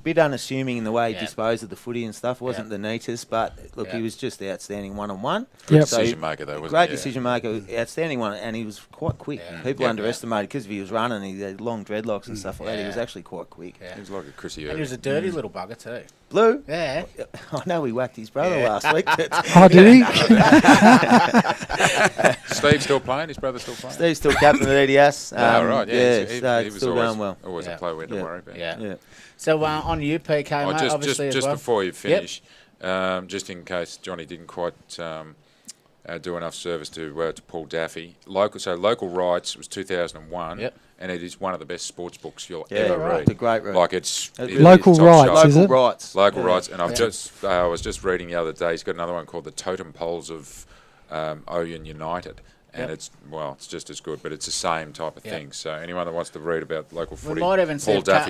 Bit unassuming in the way he disposed of the footy and stuff. Wasn't the neatest, but look, he was just outstanding one-on-one. Good decision maker, though, wasn't he? Great decision maker, outstanding one, and he was quite quick. People underestimated because he was running. He had long dreadlocks and stuff like that. He was actually quite quick. He was like a Chrissy Irving. And he was a dirty little bugger too. Blue? Yeah. I know he whacked his brother last week. Oh, did he? Steve's still playing? His brother's still playing? Steve's still captain at EDS. Right, he was still going well. Always a player we had to worry about. Yeah. So on you, PK, mate, obviously just well. Before you finish, just in case Johnny didn't quite do enough service to Paul Daffy. Local Rights was 2001, and it is one of the best sports books you'll ever read. It's a great read. Like it's Local Rights, is it? Local Rights, and I was just reading the other day. He's got another one called the Totem Poles of Oyen United. And it's just as good, but it's the same type of thing. So anyone that wants to read about local footy, Paul Daffy's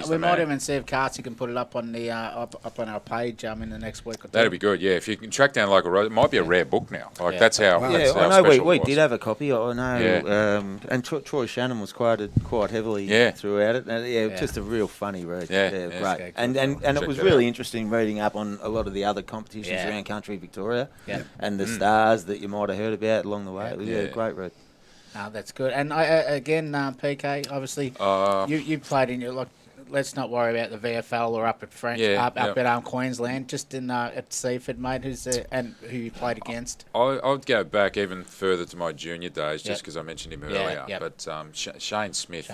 the man. might even see if Cartsy can put it up on the up on our page in the next week or two. That'd be good, If you can track down Local Road, it might be a rare book now. That's how. Wow. That's how I know special we it was. did have a copy. I know, and Troy Shannon was quoted quite heavily throughout it. Just a real funny read. Great. And it was really interesting reading up on a lot of the other competitions around country Victoria, and the stars that you might have heard about along the way. It was a great read. Oh, that's good. And again, PK, obviously, you played in your let's not worry about the VFL or up at at Queensland, just in at Seaford, mate. Who you played against? I'd go back even further to my junior days, just because I mentioned him earlier. But Shane Smith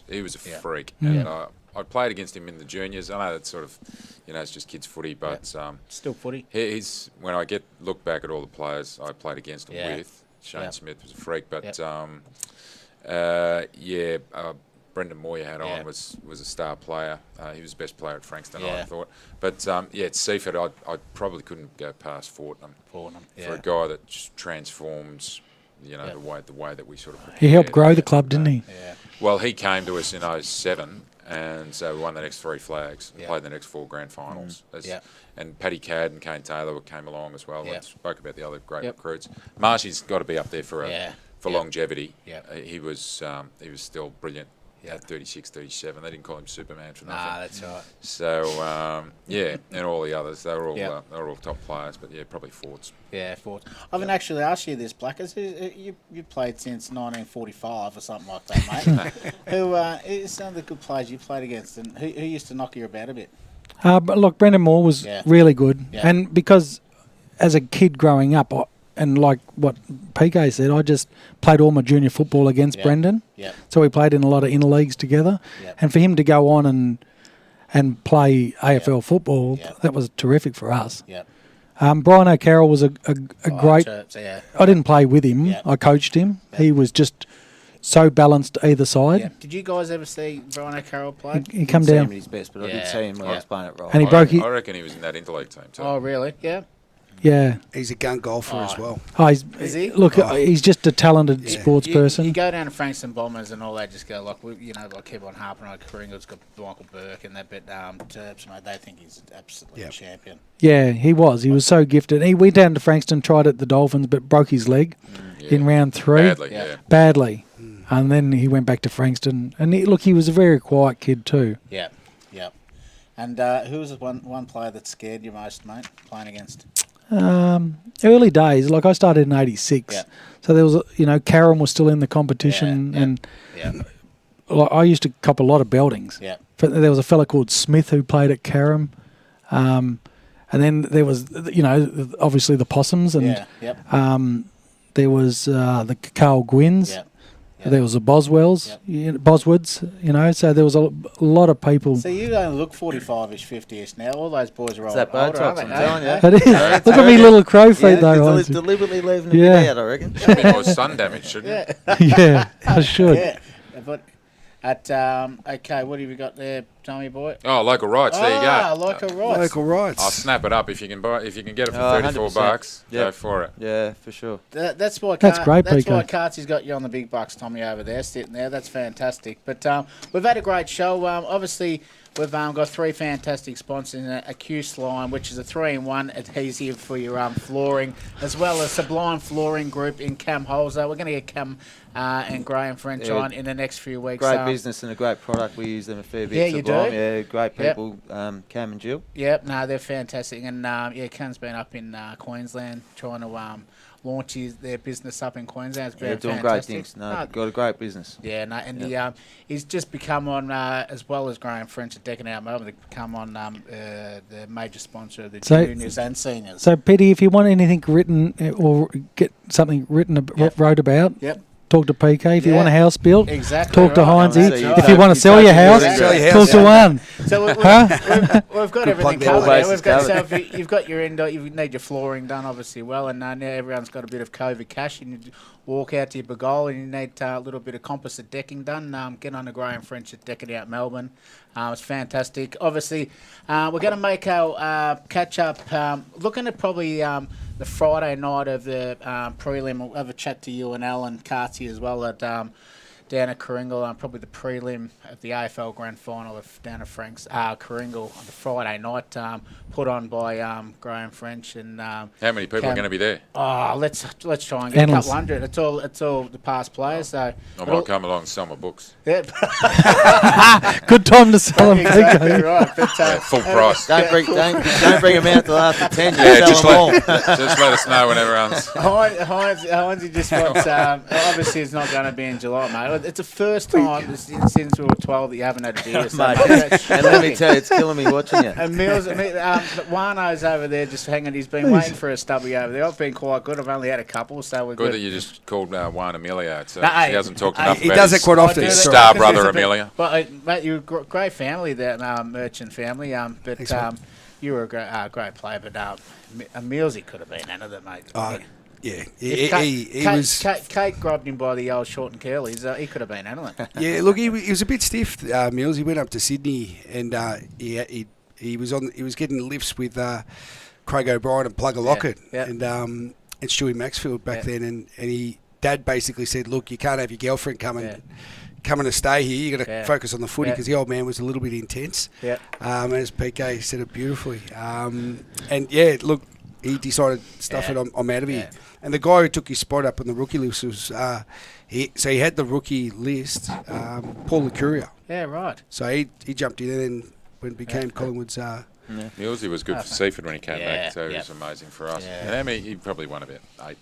he was a freak, and I played against him in the juniors. I know that's sort of, it's just kids' footy, but still footy. When I look back at all the players I played against him with. Shane Smith was a freak, but Brendan Moore you had on was a star player. He was the best player at Frankston, I thought. But at Seaford, I probably couldn't go past Fortnum. For a guy that just transforms, the way that we sort of. He helped grow the club, didn't he? Yeah. Well, he came to us in 2007. And so we won the next 3 flags, played the next 4 grand finals. And Paddy Cadd and Kane Taylor came along as well. I spoke about the other great recruits. Marshy's got to be up there for longevity. He was still brilliant at 36, 37. They didn't call him Superman for nothing. That's right. So, and all the others, they were all top players, but probably Fords. Yeah, Fords. I haven't actually asked you this, Blackers. You played since 1945 or something like that, mate. Who's some of the good players you played against, and who used to knock you about a bit? But look, Brendan Moore was really good. Yeah. And because as a kid growing up, and like what PK said, I just played all my junior football against Brendan. Yeah. So we played in a lot of interleagues together. Yep. And for him to go on and play AFL football, that was terrific for us. Yep. Brian O'Carroll was a great... I didn't play with him. I coached him. Yep. He was just so balanced either side. Yep. Did you guys ever see Brian O'Carroll play? He come down. Him at his best, but I did see him when I was playing at Roll. And I reckon he was in that interleague team too. Oh, really? Yeah. Yeah. He's a gun golfer as well. Oh, is he? Look, he's just a talented sports person. You go down to Frankston Bombers and all that, just go like, keep on harping on Karinga's got Michael Burke and that, but Terps, mate, they think he's absolutely a champion. Yeah, he was. He was so gifted. He went down to Frankston, tried at the Dolphins, but broke his leg in round 3. Badly. And then he went back to Frankston. And he was a very quiet kid too. Yeah. And who was the one player that scared you most, mate, playing against? Early days, like I started in 86, so there was Karen was still in the competition, and like, I used to cop a lot of beltings. Yeah, there was a fella called Smith who played at Carrum, and then there was obviously the Possums, and there was the Carl Gwynns. Yeah. There was the Boswells, Boswoods, so there was a lot of people. So you don't look 45-ish, 50-ish now. All those boys are older, older, Botox, I'm telling you. It is. Look at me little crow feet, though. It's deliberately leaving the bit out, I reckon. Should be more sun damage, shouldn't it? Yeah, I should. Yeah, but okay, what have you got there, Tommy boy? Oh, local rights. There you go. Local rights. I'll snap it up if you can get it for $34. Go for it. Yeah, for sure. That's why. That's great, That's why Cartsy's got you on the big bucks, Tommy, over there, sitting there. That's fantastic. But we've had a great show. Obviously, we've got 3 fantastic sponsors in a Q-Slime, which is a 3-in-1 adhesive for your flooring, as well as Sublime Flooring Group in Cam Holzer. We're going to get Cam and Graham French on in the next few weeks. Great business and a great product. We use them a fair bit. Yeah, you do? Yeah, great people, Cam and Jill. Yep, no, they're fantastic. And, Cam's been up in Queensland trying to launch their business up in Queensland. It's been doing great things. Got a great business. Yeah, and he's just become on, as well as Graham French at Decking Out Melbourne, they've become on the major sponsor of the juniors and seniors. So, Petty, if you want anything written or get something written, wrote about, talk to PK. If you want a house built, talk to Hines. If you want to sell your house, talk to one. So we've got everything covered. We've got, so if you've got your indoor, you need your flooring done obviously well, and now everyone's got a bit of COVID cash. You need to walk out to your Bagol and you need a little bit of composite decking done. Get on to Graham French at Decking Out Melbourne. It's fantastic. Obviously, we're going to make our catch up. Looking at probably the Friday night of the prelim. We'll have a chat to you and Alan Carty as well at down at Coringal, probably the prelim of the AFL Grand Final down at Frank's Coringal on the Friday night, put on by Graham French and. How many people are going to be there? Oh, let's try and get a couple hundred. It's all the past players. So I might come along and sell my books. Yep. Good time to sell them. Exactly right. But, full price. Don't bring them out till after 10. Just let us know when everyone's. Hines, he just wants. Obviously, it's not going to be in July, mate. It's the first time since we were 12 that you haven't had a beer. So mate, and let me tell you, it's killing me watching you. And Wano's over there just hanging. He's been waiting for a stubby over there. I've been quite good. I've only had a couple, so we're good. Good that you just called Juan Emilio. So he hasn't talked enough he about does it quite often. His star brother Emilio. But mate, you're a great family, that Merchant family. But you were a great player. But Emilsy could have been another, mate. Yeah, Kate grabbed him by the old short and curlies. He could have been handling. Yeah, look, he was a bit stiff, Mills. He went up to Sydney and he was getting lifts with Craig O'Brien and Plugger Lockett and Stewie Maxfield back then, and Dad basically said, look, you can't have your girlfriend coming to stay here. You got to focus on the footy because the old man was a little bit intense. Yeah. As PK said it beautifully. Look, he decided stuff it. I'm out of here. And the guy who took his spot up on the rookie list was he had the rookie list, Paul LeCuria. Yeah, right. So he jumped in and when it became Collingwood's. Millsy was good for Seaford when he came back, so it was amazing for us. Yeah. And I mean, he probably won about 8.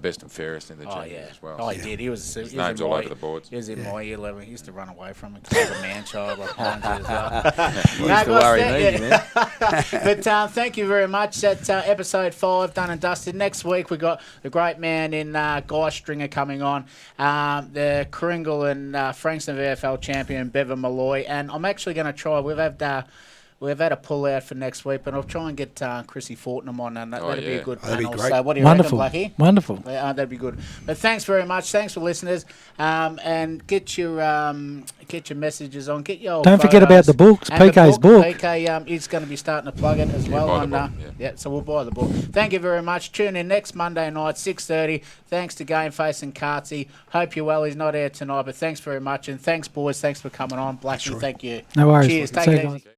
Best and fairest in the juniors as well. Oh, he did. His name's all over the boards. He was in my year 11. He used to run away from him because he was a man-child like Hines as well. Used to worry me, man. But thank you very much. That's episode 5 done and dusted. Next week we got the great man in Guy Stringer coming on, the Kringle and Frankston VFL champion Bevan Malloy, and I'm actually going to try. We've had a pull out for next week, but I'll try and get Chrissy Fortnum on, and that'd be a good panel. That'd be great. So what do you Wonderful. reckon, Blackie? Wonderful. That'd be good. But thanks very much. Thanks for listeners. And get your messages on. Get your Don't forget about the books. And PK's book. PK is going to be starting to plug it as well. Buy the book, so we'll buy the book. Thank you very much. Tune in next Monday night, 6:30. Thanks to GameFace and Cartsy. Hope you're well. He's not here tonight, but thanks very much. And thanks, boys. Thanks for coming on. Blackie, thank you. No worries. Cheers. Take it easy.